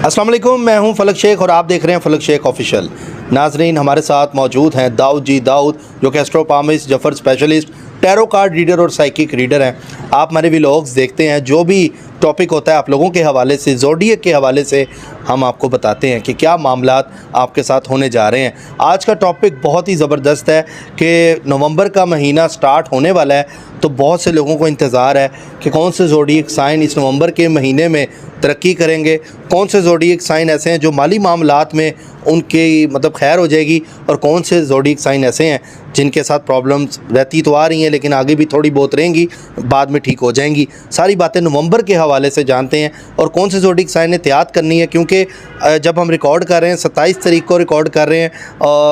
अस्सलाम वालेकुम, मैं हूं फलक शेख और आप देख रहे हैं फलक शेख ऑफिशियल। नाजरीन, हमारे साथ मौजूद हैं दाऊद जी दाऊद, जो कि astro palmist, Jafar specialist, tarot card reader और साइकिक रीडर हैं। आप हमारे व्लॉग्स देखते हैं, जो भी टॉपिक होता है आप लोगों के हवाले से, ज़ोडिएक के हवाले से हम आपको बताते हैं कि क्या मामलात आपके साथ होने जा रहे हैं। आज का टॉपिक बहुत ही ज़बरदस्त है कि नवंबर का महीना स्टार्ट होने वाला है, तो बहुत से लोगों को इंतज़ार है कि कौन से ज़ोडिएक साइन इस नवंबर के महीने में तरक्की करेंगे, कौन से ज़ोडिएक साइन ऐसे हैं जो माली मामलात में उनकी मतलब खैर हो जाएगी, और कौन से ज़ोडिएक साइन ऐसे हैं जिनके साथ प्रॉब्लम्स रहती तो आ रही हैं लेकिन आगे भी थोड़ी बहुत रहेंगी, बाद में ठीक हो जाएंगी। सारी बातें नवंबर के हवाले से जानते हैं, और कौन से ज़ोडिएक साइन एहतियात करनी है, क्योंकि जब हम रिकॉर्ड कर रहे हैं 27 तारीख को रिकॉर्ड कर रहे हैं,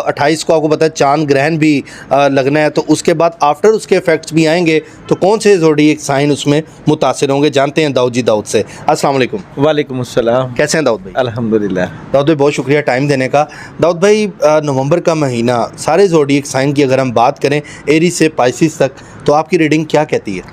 28 को आपको पता है चांद ग्रहण भी लगना है, तो उसके बाद आफ्टर उसके इफ़ेक्ट्स भी आएंगे, तो कौन से ज़ोडिएक साइन उसमें मुतासिर होंगे, जानते हैं दाऊद जी दाऊद से। अस्सलाम वालेकुम। वालेकुम अस्सलाम। कैसे हैं दाऊद भाई? अल्हम्दुलिल्लाह। दाऊद भाई बहुत शुक्रिया टाइम देने का। दाऊद भाई, नवंबर का महीना, सारे ज़ोडिएक साइन की अगर हम बात करें एरीज से पाइसिस तक, तो आपकी रीडिंग क्या कहती है?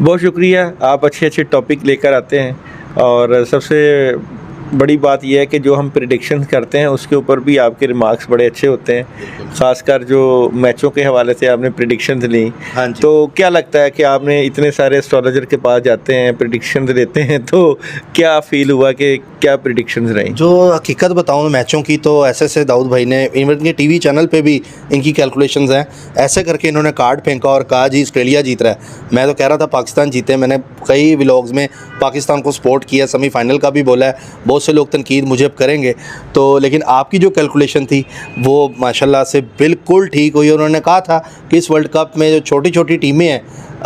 बहुत शुक्रिया, आप अच्छे अच्छे टॉपिक लेकर आते हैं, और सबसे बड़ी बात यह है कि जो हम प्रिडिक्शन करते हैं उसके ऊपर भी आपके रिमार्क्स बड़े अच्छे होते हैं, ख़ासकर जो मैचों के हवाले से आपने प्रिडिक्शंस ली। हाँ जी। तो क्या लगता है कि आपने इतने सारे एस्ट्रोलॉजर के पास जाते हैं, प्रिडिक्शंस लेते हैं, तो क्या फ़ील हुआ कि क्या प्रिडिक्शंस रही? जो हकीकत बताऊँ मैचों की, तो ऐसे दाऊद भाई ने इवन के टीवी चैनल पे भी इनकी कैलकुलेशंस हैं, ऐसे करके इन्होंने कार्ड फेंका और कहा जी ऑस्ट्रेलिया जीत रहा है। मैं तो कह रहा था पाकिस्तान जीते, मैंने कई व्लॉग्स में पाकिस्तान को सपोर्ट किया, सेमीफाइनल का भी बोला है, बहुत से लोग तनकीद मुझे अब करेंगे, तो लेकिन आपकी जो कैलकुलेशन थी वो माशाल्लाह से बिल्कुल ठीक हुई। उन्होंने कहा था कि इस वर्ल्ड कप में जो छोटी छोटी टीमें हैं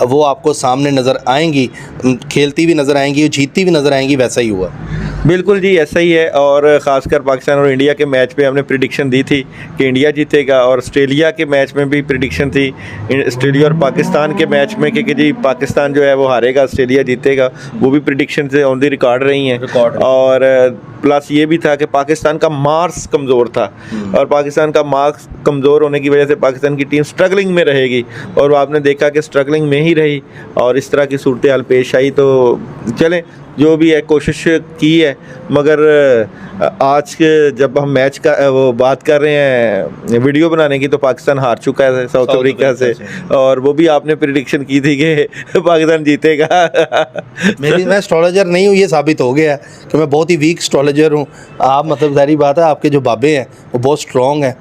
वो आपको सामने नज़र आएंगी, खेलती भी नज़र आएंगी, जीतती भी नज़र आएंगी, वैसा ही हुआ। बिल्कुल जी, ऐसा ही है। और ख़ासकर पाकिस्तान और इंडिया के मैच पे हमने प्रिडिक्शन दी थी कि इंडिया जीतेगा, और ऑस्ट्रेलिया के मैच में भी प्रिडिक्शन थी ऑस्ट्रेलिया और पाकिस्तान के मैच में कि जी पाकिस्तान जो है वो हारेगा, ऑस्ट्रेलिया जीतेगा, वो भी प्रिडिक्शन से ऑन द रिकॉर्ड रही हैं। और प्लस ये भी था कि पाकिस्तान का मार्क्स कमज़ोर था, और पाकिस्तान का मार्क्स कमज़ोर होने की वजह से पाकिस्तान की टीम स्ट्रगलिंग में रहेगी, और आपने देखा कि स्ट्रगलिंग में ही रही, और इस तरह की सूरत हाल पेश आई। तो चलें, जो भी है कोशिश की है, मगर आज के जब हम मैच का वो बात कर रहे हैं वीडियो बनाने की, तो पाकिस्तान हार चुका है साउथ अफ्रीका से, और वो भी आपने प्रिडिक्शन की थी कि पाकिस्तान जीतेगा। मैं एस्ट्रोलॉजर नहीं हूँ, ये साबित हो गया कि मैं बहुत ही वीक एस्ट्रोलॉजर हूँ। आप मतलब जाहिर बात है, आपके जो बाबे हैं वो बहुत स्ट्रॉन्ग हैं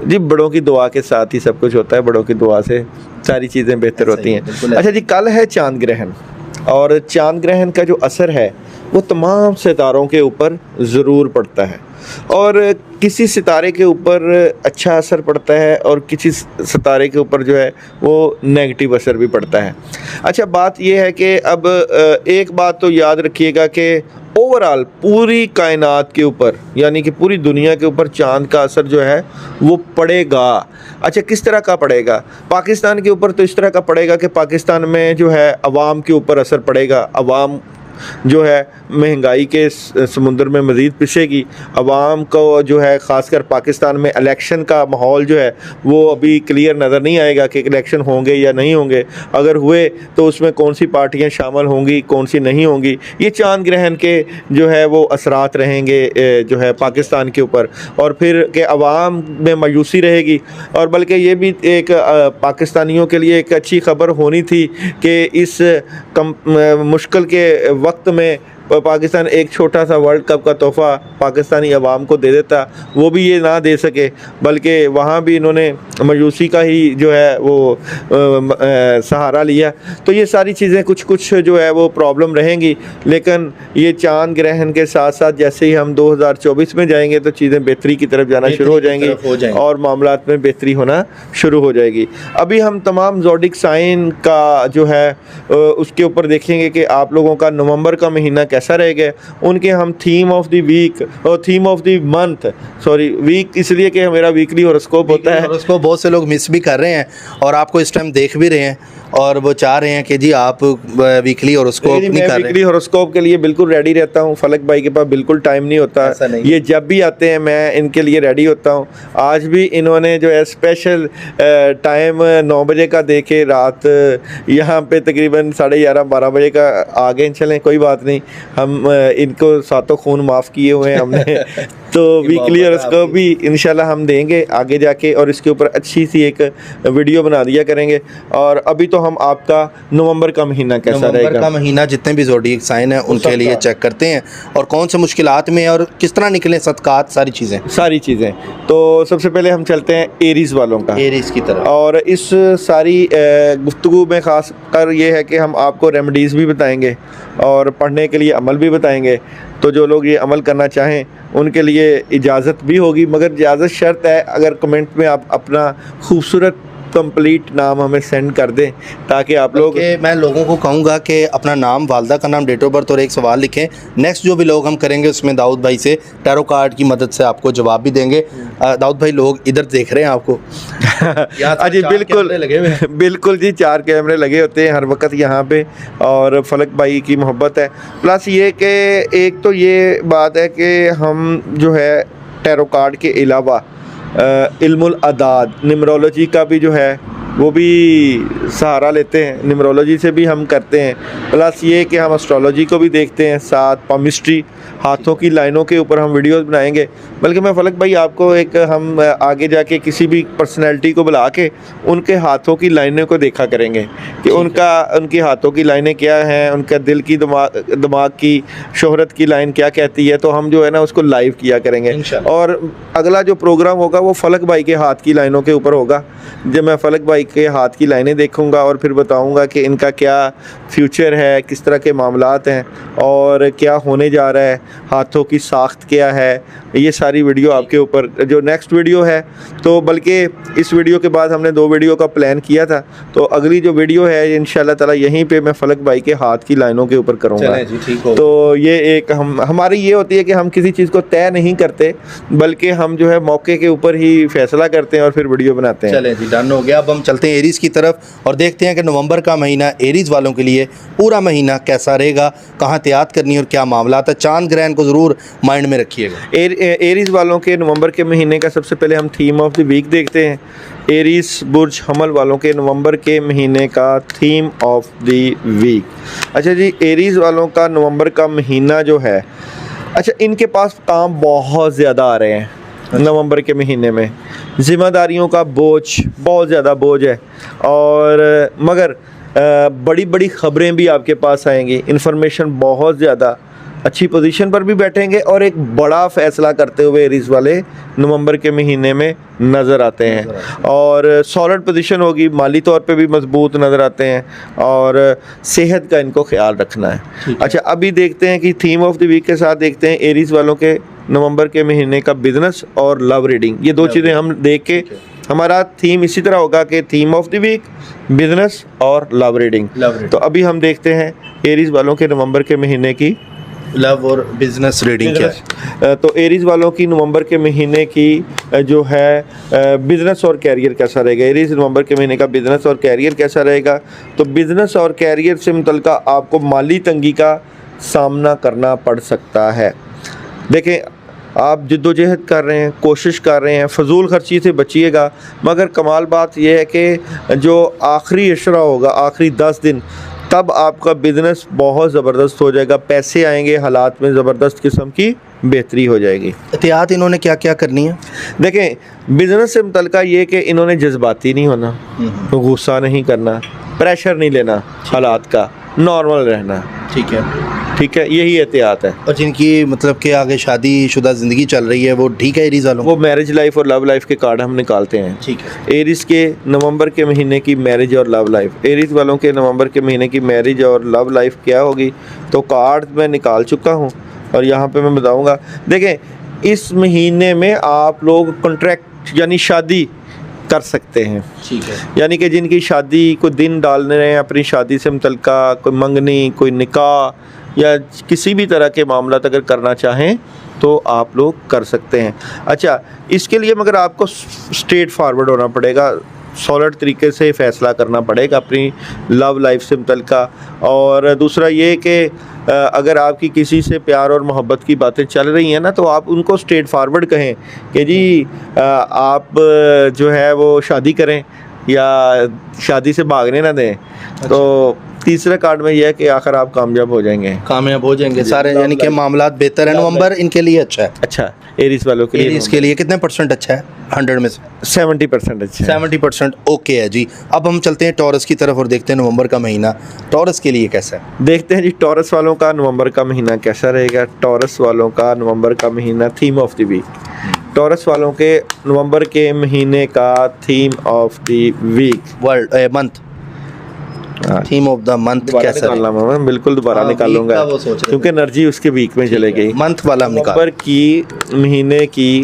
जी। बड़ों की दुआ के साथ ही सब कुछ होता है, बड़ों की दुआ से सारी चीज़ें बेहतर होती हैं। अच्छा जी, कल है चांद ग्रहण, और चांद ग्रहण का जो असर है वो तमाम सितारों के ऊपर ज़रूर पड़ता है, और किसी सितारे के ऊपर अच्छा असर पड़ता है और किसी सितारे के ऊपर जो है वो नेगेटिव असर भी पड़ता है। अच्छा, बात यह है कि अब एक बात तो याद रखिएगा कि ओवरऑल पूरी कायनात के ऊपर, यानी कि पूरी दुनिया के ऊपर चांद का असर जो है वो पड़ेगा। अच्छा, किस तरह का पड़ेगा? पाकिस्तान के ऊपर तो इस तरह का पड़ेगा कि पाकिस्तान में जो है अवाम के ऊपर असर पड़ेगा, अवाम जो है महंगाई के समुंदर में मज़ीद पिसेगी, अवाम को जो है ख़ासकर पाकिस्तान में इलेक्शन का माहौल जो है वो अभी क्लियर नज़र नहीं आएगा कि इलेक्शन होंगे या नहीं होंगे, अगर हुए तो उसमें कौन सी पार्टियां शामिल होंगी, कौन सी नहीं होंगी, ये चांद ग्रहण के जो है वो असरात रहेंगे जो है पाकिस्तान के ऊपर। और फिर के अवाम में मायूसी रहेगी, और बल्कि ये भी एक पाकिस्तानियों के लिए एक अच्छी खबर होनी थी कि इस मुश्किल के वक्त में पाकिस्तान एक छोटा सा वर्ल्ड कप का तोहफ़ा पाकिस्तानी अवाम को दे देता, वो भी ये ना दे सके, बल्कि वहाँ भी इन्होंने मायूसी का ही जो है वो सहारा लिया। तो ये सारी चीज़ें कुछ कुछ जो है वो प्रॉब्लम रहेंगी, लेकिन ये चांद ग्रहण के साथ साथ जैसे ही हम 2024 में जाएंगे तो चीज़ें बेहतरी की तरफ जाना शुरू हो जाएंगी, और मामलात में बेहतरी होना शुरू हो जाएगी। अभी हम तमाम ज़ोडिएक साइन का जो है उसके ऊपर देखेंगे कि आप लोगों का नवंबर का महीना कैसा रहेगा। उनके हम थीम ऑफ द वीक और theme of the month, sorry week इसलिए कि मेरा वीकली हॉरोस्कोप होता है, उसको बहुत से लोग मिस भी कर रहे हैं और आपको इस टाइम देख भी रहे हैं, और वो चाह रहे हैं कि जी आप वीकली हॉरोस्कोप नहीं मैं कर रहे। वीकली हॉरोस्कोप के लिए बिल्कुल रेडी रहता हूँ। फलक भाई के पास बिल्कुल टाइम नहीं होता। ऐसा नहीं। ये जब भी आते हैं मैं इनके लिए रेडी होता हूँ। आज भी इन्होंने जो है स्पेशल टाइम 9 बजे का देके रात यहाँ पे तकरीबन 11:30-12 बजे का आ गए। चलें कोई बात नहीं, हम इनको सातों खून माफ़ किए हुए हैं हमने। तो वीकली हॉरोस्कोप भी इंशाल्लाह हम देंगे आगे जाके, और इसके ऊपर अच्छी सी एक वीडियो बना दिया करेंगे। और अभी तो हम आपका नवंबर का महीना कैसा नवंबर रहेगा, का महीना जितने भी ज़ोडिएक साइन है उनके लिए चेक करते हैं, और कौन से मुश्किलात में है और किस तरह निकले सदकात, सारी चीज़ें। तो सबसे पहले हम चलते हैं एरीज वालों का, एरीज की तरफ। और इस सारी गुफ्तगू में ख़ास कर ये है कि हम आपको रेमेडीज़ भी बताएंगे और पढ़ने के लिए अमल भी बताएंगे। तो जो लोग ये अमल करना चाहें उनके लिए इजाज़त भी होगी, मगर इजाज़त शर्त है अगर कमेंट में आप अपना खूबसूरत कंप्लीट नाम हमें सेंड कर दें, ताकि आप लोग। मैं लोगों को कहूँगा कि अपना नाम, वालदा का नाम, डेट ऑफ बर्थ और एक सवाल लिखें। नेक्स्ट जो भी लोग हम करेंगे उसमें दाऊद भाई से टैरो कार्ड की मदद से आपको जवाब भी देंगे। दाऊद भाई लोग इधर देख रहे हैं आपको। जी बिल्कुल जी, 4 कैमरे लगे होते हैं हर वक्त यहाँ पे, और फलक भाई की मोहब्बत है। प्लस ये कि एक तो ये बात है कि हम जो है टैरो कार्ड के अलावा इल्मुल अदाद, न्यूमरोलॉजी का भी जो है वो भी सहारा लेते हैं, न्यूमरोलॉजी से भी हम करते हैं। प्लस ये कि हम एस्ट्रोलॉजी को भी देखते हैं, साथ पामिस्ट्री, हाथों की लाइनों के ऊपर हम वीडियोस बनाएंगे। बल्कि मैं फलक भाई आपको एक हम आगे जाके किसी भी पर्सनैलिटी को बुला के उनके हाथों की लाइनों को देखा करेंगे कि उनकी हाथों की लाइनें क्या हैं, उनका दिल की दिमाग की शोहरत की लाइन क्या कहती है। तो हम जो है ना उसको लाइव किया करेंगे, और अगला जो प्रोग्राम होगा वो फलक भाई के हाथ की लाइनों के ऊपर होगा। जब मैं फलक भाई के हाथ की लाइनें देखूंगा और फिर बताऊंगा कि इनका क्या फ्यूचर है, किस तरह के मामलात हैं और क्या होने जा रहा है, हाथों की साख्त क्या है, ये सारी वीडियो आपके ऊपर जो नेक्स्ट वीडियो है। तो बल्कि इस वीडियो के बाद हमने 2 वीडियो का प्लान किया था, तो अगली जो वीडियो है इंशाल्लाह ताला यहीं पे मैं फलक भाई के हाथ की लाइनों के ऊपर करूँगा। तो ये एक हमारी ये होती है कि हम किसी चीज़ को तय नहीं करते, बल्कि हम जो है मौके के ऊपर ही फैसला करते हैं और फिर वीडियो बनाते हैं। चलें जी, डन हो गया। अब हम चलते हैं एरीज की तरफ और देखते हैं कि नवंबर का महीना एरीज वालों के लिए पूरा महीना कैसा रहेगा, कहाँ एहतियात करनी है और क्या मामला है। चांद ग्रहण को ज़रूर माइंड में रखिएगा। एरीज वालों के नवंबर के महीने का सबसे पहले हम थीम ऑफ द वीक देखते हैं। एरीज बुर्ज हमल वालों के नवंबर के महीने का थीम ऑफ द वीक। अच्छा जी, एरीज वालों का नवंबर का महीना जो है, अच्छा इनके पास काम बहुत ज़्यादा आ रहे हैं नवंबर के महीने में। ज़िम्मेदारियों का बोझ, बहुत ज़्यादा बोझ है, और मगर बड़ी बड़ी ख़बरें भी आपके पास आएंगी। इन्फॉर्मेशन बहुत ज़्यादा, अच्छी पोजीशन पर भी बैठेंगे और एक बड़ा फ़ैसला करते हुए एरीज वाले नवंबर के महीने में नज़र आते हैं, और सॉलिड पोजीशन होगी, माली तौर पे भी मजबूत नज़र आते हैं, और सेहत का इनको ख्याल रखना है। अच्छा, अभी देखते हैं कि थीम ऑफ द वीक के साथ देखते हैं एरीज वालों के नवंबर के महीने का बिजनेस और लव रीडिंग। ये 2 चीज़ें हम देख के हमारा थीम इसी तरह होगा कि theme of the week, business और लव रीडिंग। तो अभी हम देखते हैं एरीज वालों के नवंबर के महीने की लव और बिजनेस रीडिंग क्या है। तो एरीज वालों की नवंबर के महीने की जो है बिजनेस और कैरियर कैसा रहेगा। एरीज नवंबर के महीने का बिजनेस और कैरियर कैसा रहेगा। तो बिजनेस और कैरियर से मुतल्लिका आपको माली तंगी का सामना करना पड़ सकता है। देखें, आप जिद्दोजहद कर रहे हैं, कोशिश कर रहे हैं, फजूल खर्ची से बचिएगा, मगर कमाल बात यह है कि जो आखिरी इशरा होगा, आखिरी 10 दिन, तब आपका बिज़नेस बहुत ज़बरदस्त हो जाएगा, पैसे आएंगे, हालात में ज़बरदस्त किस्म की बेहतरी हो जाएगी। एहतियात इन्होंने क्या क्या करनी है। देखें, बिज़नेस से मुतल्लिका ये कि इन्होंने जज्बाती नहीं होना, गुस्सा नहीं करना, प्रेशर नहीं लेना, हालात का नॉर्मल रहना। ठीक है, यही एहतियात है। और जिनकी मतलब कि आगे शादीशुदा ज़िंदगी चल रही है वो ठीक है एरीज वालों, वो मैरिज लाइफ और लव लाइफ के कार्ड हम निकालते हैं। ठीक है। एरीज के नवंबर के महीने की मैरिज और लव लाइफ, एरीज वालों के नवंबर के महीने की मैरिज और लव लाइफ क्या होगी, तो कार्ड मैं निकाल चुका हूँ और यहाँ पे मैं बताऊँगा। देखें, इस महीने में आप लोग कॉन्ट्रैक्ट यानी शादी कर सकते हैं। ठीक है। यानी कि जिनकी शादी को दिन डालने रहे हैं, अपनी शादी से मुतल्लिका कोई मंगनी, कोई निकाह या किसी भी तरह के मामला अगर करना चाहें तो आप लोग कर सकते हैं। अच्छा, इसके लिए मगर आपको स्ट्रेट फॉरवर्ड होना पड़ेगा, सॉलिड तरीके से फ़ैसला करना पड़ेगा अपनी लव लाइफ से मुतल्लिका। और दूसरा ये कि अगर आपकी किसी से प्यार और मोहब्बत की बातें चल रही हैं ना, तो आप उनको स्ट्रेट फारवर्ड कहें कि जी आप जो है वो शादी करें या शादी से भागने ना दें। तो तीसरे कार्ड में यह है कि आखिर आप कामयाब हो जाएंगे सारे, यानी कि मामलात बेहतर है। नवंबर इनके लिए अच्छा है। अच्छा, एरीज वालों के लिए एरीज के लिए कितने % अच्छा है 100 में से? 70% अच्छा है। 70% ओके है जी। अब हम चलते हैं टॉरस की तरफ और देखते हैं नवंबर का महीना टॉरस के लिए कैसा है। देखते हैं जी टॉरस वालों का नवंबर का महीना कैसा रहेगा। टॉरस वालों का नवंबर का महीना, theme of the week. Taurus वालों के नवंबर के महीने का theme of the week, month, theme of the month कैसा निकालना मैं बिल्कुल दोबारा निकालूंगा क्योंकि एनर्जी उसके वीक में चले गई। मंथ वाला नवंबर की महीने की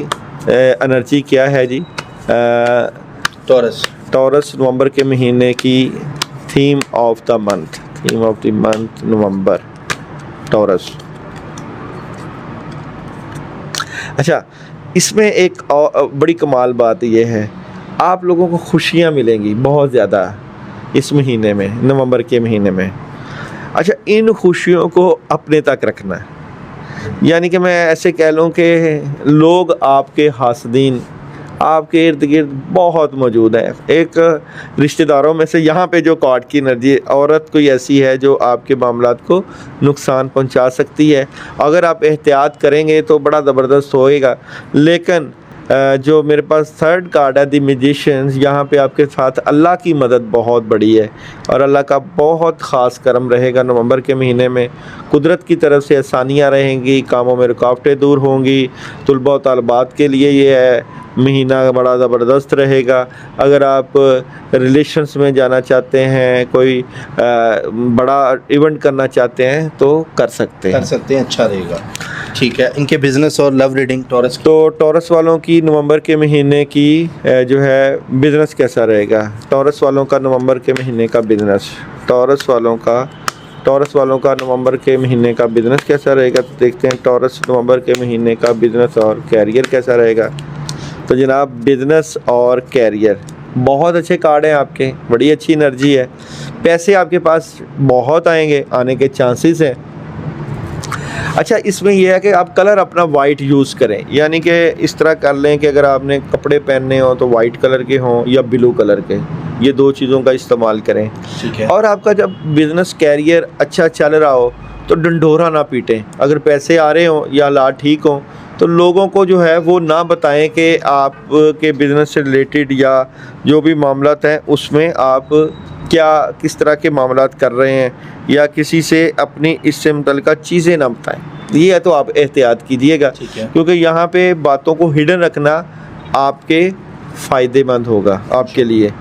एनर्जी क्या है जी? टॉरस नवंबर के महीने की theme of the month November taurus. अच्छा, इसमें एक बड़ी कमाल बात यह है, आप लोगों को खुशियां मिलेंगी बहुत ज़्यादा इस महीने में, नवंबर के महीने में। अच्छा, इन खुशियों को अपने तक रखना है, यानी कि मैं ऐसे कह लूँ कि लोग आपके हासदीन आपके इर्द गिर्द बहुत मौजूद हैं। एक रिश्तेदारों में से यहाँ पे जो कार्ड की एनर्जी, औरत कोई ऐसी है जो आपके मामलात को नुकसान पहुँचा सकती है। अगर आप एहतियात करेंगे तो बड़ा ज़बरदस्त होएगा। लेकिन जो मेरे पास थर्ड कार्ड है द मैजिशियंस, यहाँ पे आपके साथ अल्लाह की मदद बहुत बड़ी है और अल्लाह का बहुत ख़ास करम रहेगा नवंबर के महीने में। कुदरत की तरफ से आसानियाँ रहेंगी, कामों में रुकावटें दूर होंगी। तुलबा व तालबात के लिए ये है महीना बड़ा ज़बरदस्त रहेगा। अगर आप रिलेशंस में जाना चाहते हैं, कोई बड़ा इवेंट करना चाहते हैं तो कर सकते हैं, अच्छा रहेगा। ठीक है, इनके बिजनेस और लव रीडिंग टॉरस। तो टॉरस वालों की नवंबर के महीने की जो है बिज़नेस कैसा रहेगा? टॉरस वालों का नवंबर के महीने का बिज़नेस, टॉरस वालों का नवंबर के महीने का बिज़नेस कैसा रहेगा? तो देखते हैं टॉरस नवंबर के महीने का बिज़नेस और कैरियर कैसा रहेगा। तो जनाब, बिज़नेस और कैरियर बहुत अच्छे कार्ड हैं आपके, बड़ी अच्छी एनर्जी है। पैसे आपके पास बहुत आएंगे, आने के चांसेस हैं। अच्छा, इसमें यह है कि आप कलर अपना वाइट यूज़ करें, यानी कि इस तरह कर लें कि अगर आपने कपड़े पहनने हो तो वाइट कलर के हों या ब्लू कलर के, ये दो चीज़ों का इस्तेमाल करें। ठीक है। और आपका जब बिज़नेस कैरियर अच्छा चल रहा हो तो डंडोरा ना पीटें। अगर पैसे आ रहे हों या हालात ठीक हों तो लोगों को जो है वो ना बताएं कि आप के बिज़नेस से रिलेटेड या जो भी मामलात हैं उसमें आप क्या किस तरह के मामलात कर रहे हैं, या किसी से अपनी इससे मुतल्लिका चीज़ें ना बताएं। ये है तो आप एहतियात कीजिएगा, क्योंकि यहाँ पे बातों को हिडन रखना आपके फ़ायदेमंद होगा आपके लिए।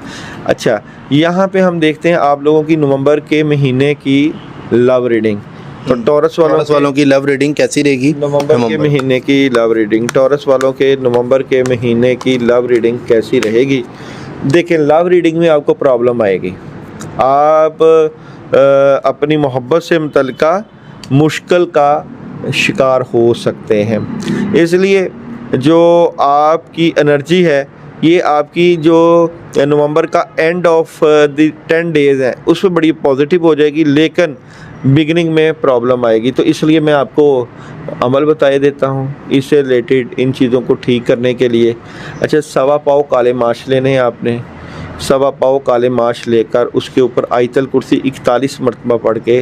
अच्छा, यहाँ पे हम देखते हैं आप लोगों की नवंबर के महीने की लव रीडिंग। तो टॉरस वालों की लव रीडिंग कैसी रहेगी? नवंबर के महीने की लव रीडिंग, टॉरस वालों के नवंबर के महीने की लव रीडिंग कैसी रहेगी? देखें, लव रीडिंग में आपको प्रॉब्लम आएगी। आप अपनी मोहब्बत से मुतल्लिका मुश्किल का शिकार हो सकते हैं। इसलिए जो आपकी एनर्जी है, ये आपकी जो नवंबर का एंड ऑफ द 10 डेज़ है उसमें बड़ी पॉजिटिव हो जाएगी, लेकिन बिगिनिंग में प्रॉब्लम आएगी। तो इसलिए मैं आपको अमल बताए देता हूँ इससे रिलेटेड, इन चीज़ों को ठीक करने के लिए। अच्छा, 1.25 पाव काले माश लेने हैं आपने। 1.25 पाव काले माश लेकर उसके ऊपर आयतल कुर्सी 41 मरतबा पढ़ के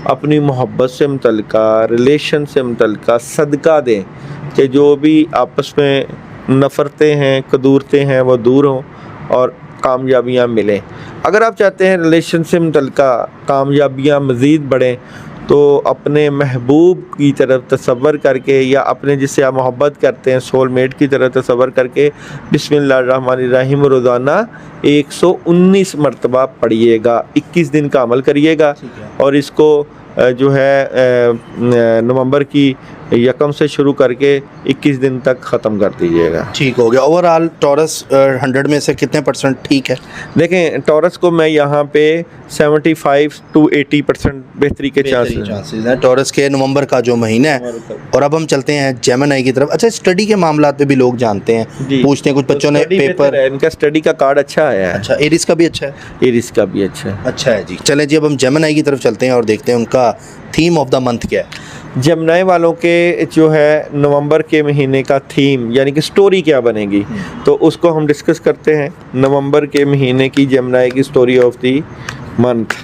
अपनी मोहब्बत से मुतल्लिका, रिलेशन से मुतल्लिका सदका दें कि जो भी आपस में नफ़रतें हैं, कदूरतें हैं, वो दूर हों और कामयाबियाँ मिलें। अगर आप चाहते हैं रिलेशन से मुतल्लिका कामयाबियाँ मज़ीद बढ़ें तो अपने महबूब की तरफ तसव्वुर करके, या अपने जिससे आप मोहब्बत करते हैं सोलमेट की तरफ तसव्वुर करके बिस्मिल्लाहिर्रहमानिर्रहीम रोज़ाना 119 मरतबा पढ़िएगा। 21 दिन का अमल करिएगा और इसको जो है नवंबर की यकम से शुरू करके 21 दिन तक ख़त्म कर दीजिएगा। ठीक हो गया। ओवरऑल टॉरस 100 में से कितने परसेंट ठीक है? देखें, टॉरस को मैं यहाँ पे 75 to 80% बेहतरी के चांसेस हैं टॉरस के नवंबर का जो महीना है। और अब हम चलते हैं जेमिनी की तरफ। अच्छा, स्टडी के मामला पे भी लोग जानते हैं, पूछते हैं, कुछ बच्चों ने पेपर, इनका स्टडी का कार्ड अच्छा आया है। अच्छा, एरिस का भी अच्छा है? एरिस का भी अच्छा है। अच्छा है जी। चलें जी, अब हम जेमिनी की तरफ चलते हैं और देखते हैं उनका थीम ऑफ द मंथ क्या है। जेमिनी वालों के जो है नवंबर के महीने का थीम यानी कि स्टोरी क्या बनेगी, तो उसको हम डिस्कस करते हैं। नवंबर के महीने की जेमिनी की स्टोरी ऑफ द मंथ,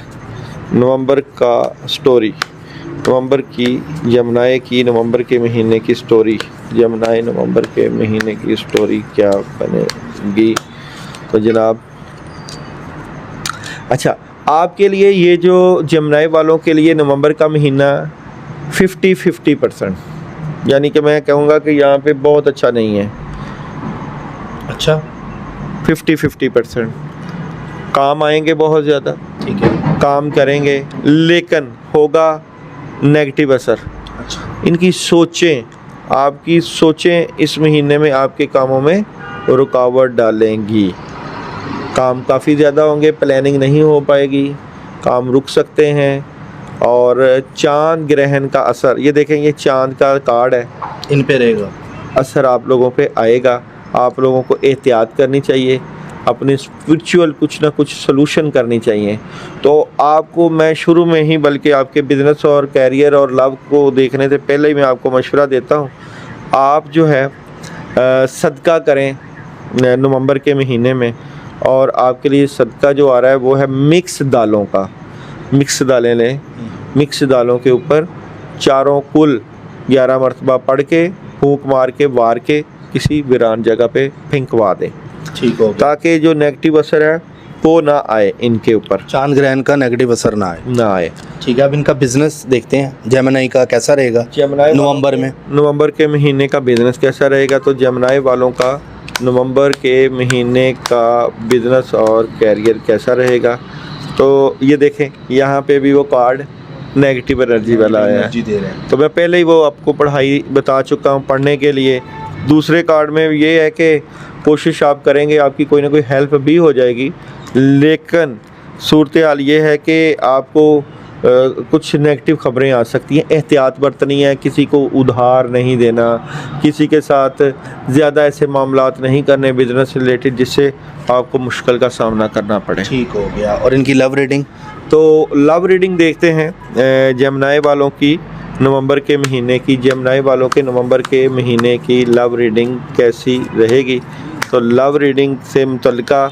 नवंबर का स्टोरी, नवंबर की जेमिनी की नवंबर के महीने की स्टोरी, जेमिनी नवंबर के महीने की स्टोरी क्या बनेगी। तो जनाब, अच्छा, आपके लिए ये जो जेमिनी वालों के लिए नवंबर का महीना 50-50%, यानी कि मैं कहूँगा कि यहाँ पे बहुत अच्छा नहीं है। अच्छा, 50-50% काम आएंगे बहुत ज़्यादा, ठीक है, काम करेंगे, लेकिन होगा नेगेटिव असर। अच्छा, इनकी सोचें, आपकी सोचें इस महीने में आपके कामों में रुकावट डालेंगी। काम काफ़ी ज़्यादा होंगे, प्लानिंग नहीं हो पाएगी, काम रुक सकते हैं। और चांद ग्रहण का असर, ये देखें, ये चांद का कार्ड है, इन पे रहेगा असर आप लोगों पे आएगा। आप लोगों को एहतियात करनी चाहिए, अपने स्पिरिचुअल कुछ ना कुछ सलूशन करनी चाहिए। तो आपको मैं शुरू में ही, बल्कि आपके बिज़नेस और कैरियर और लव को देखने से पहले ही मैं आपको मशवरा देता हूँ, आप जो है सदका करें नवंबर के महीने में। और आपके लिए सदका जो आ रहा है वो है मिक्स दालों का। मिक्स दालें लें, मिक्स दालों के ऊपर चारों कुल 11 मरतबा पढ़ के, फूंक मार के, वार के किसी वीरान जगह पे फेंकवा दें, ठीक हो गया, ताकि जो नेगेटिव असर है वो ना आए इनके ऊपर, चांद ग्रहण का नेगेटिव असर ना आए। ठीक है, अब इनका बिजनेस देखते हैं, जेमिनी का कैसा रहेगा नवंबर में। नवंबर के महीने का बिजनेस कैसा रहेगा? तो जेमिनी वालों का नवंबर के महीने का बिजनेस और कैरियर कैसा रहेगा? तो ये देखें, यहाँ पे भी वो कार्ड नेगेटिव एनर्जी वाला आया है। दे रहे हैं। तो मैं पहले ही वो आपको पढ़ाई बता चुका हूँ पढ़ने के लिए। दूसरे कार्ड में ये है कि कोशिश आप करेंगे, आपकी कोई ना कोई हेल्प भी हो जाएगी, लेकिन सूरत हाल ये है कि आपको कुछ नेगेटिव खबरें आ सकती हैं। एहतियात बरतनी है, किसी को उधार नहीं देना, किसी के साथ ज़्यादा ऐसे मामलात नहीं करने बिजनेस से रिलेटेड जिससे आपको मुश्किल का सामना करना पड़े। ठीक हो गया। और इनकी लव रीडिंग? तो लव रीडिंग देखते हैं जेमिनी वालों की नवंबर के महीने की, जेमिनी वालों के नवंबर के महीने की लव रीडिंग कैसी रहेगी। तो लव रीडिंग से मुतल्लिका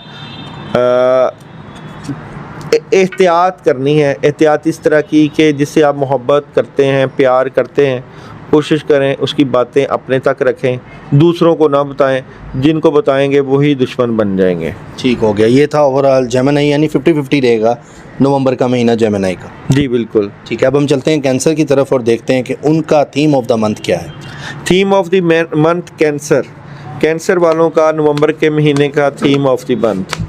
एहतियात करनी है। एहतियात इस तरह की कि जिससे आप मोहब्बत करते हैं, प्यार करते हैं, कोशिश करें उसकी बातें अपने तक रखें, दूसरों को ना बताएं। जिनको बताएंगे वही दुश्मन बन जाएंगे। ठीक हो गया। ये था ओवरऑल जेमिनी, यानी 50-50 रहेगा नवंबर का महीना जेमिनी का। जी बिल्कुल। ठीक है, अब हम चलते हैं कैंसर की तरफ और देखते हैं कि उनका थीम ऑफ द मंथ क्या है। Theme of the month Cancer. Cancer वालों का नवंबर के महीने का theme of the month,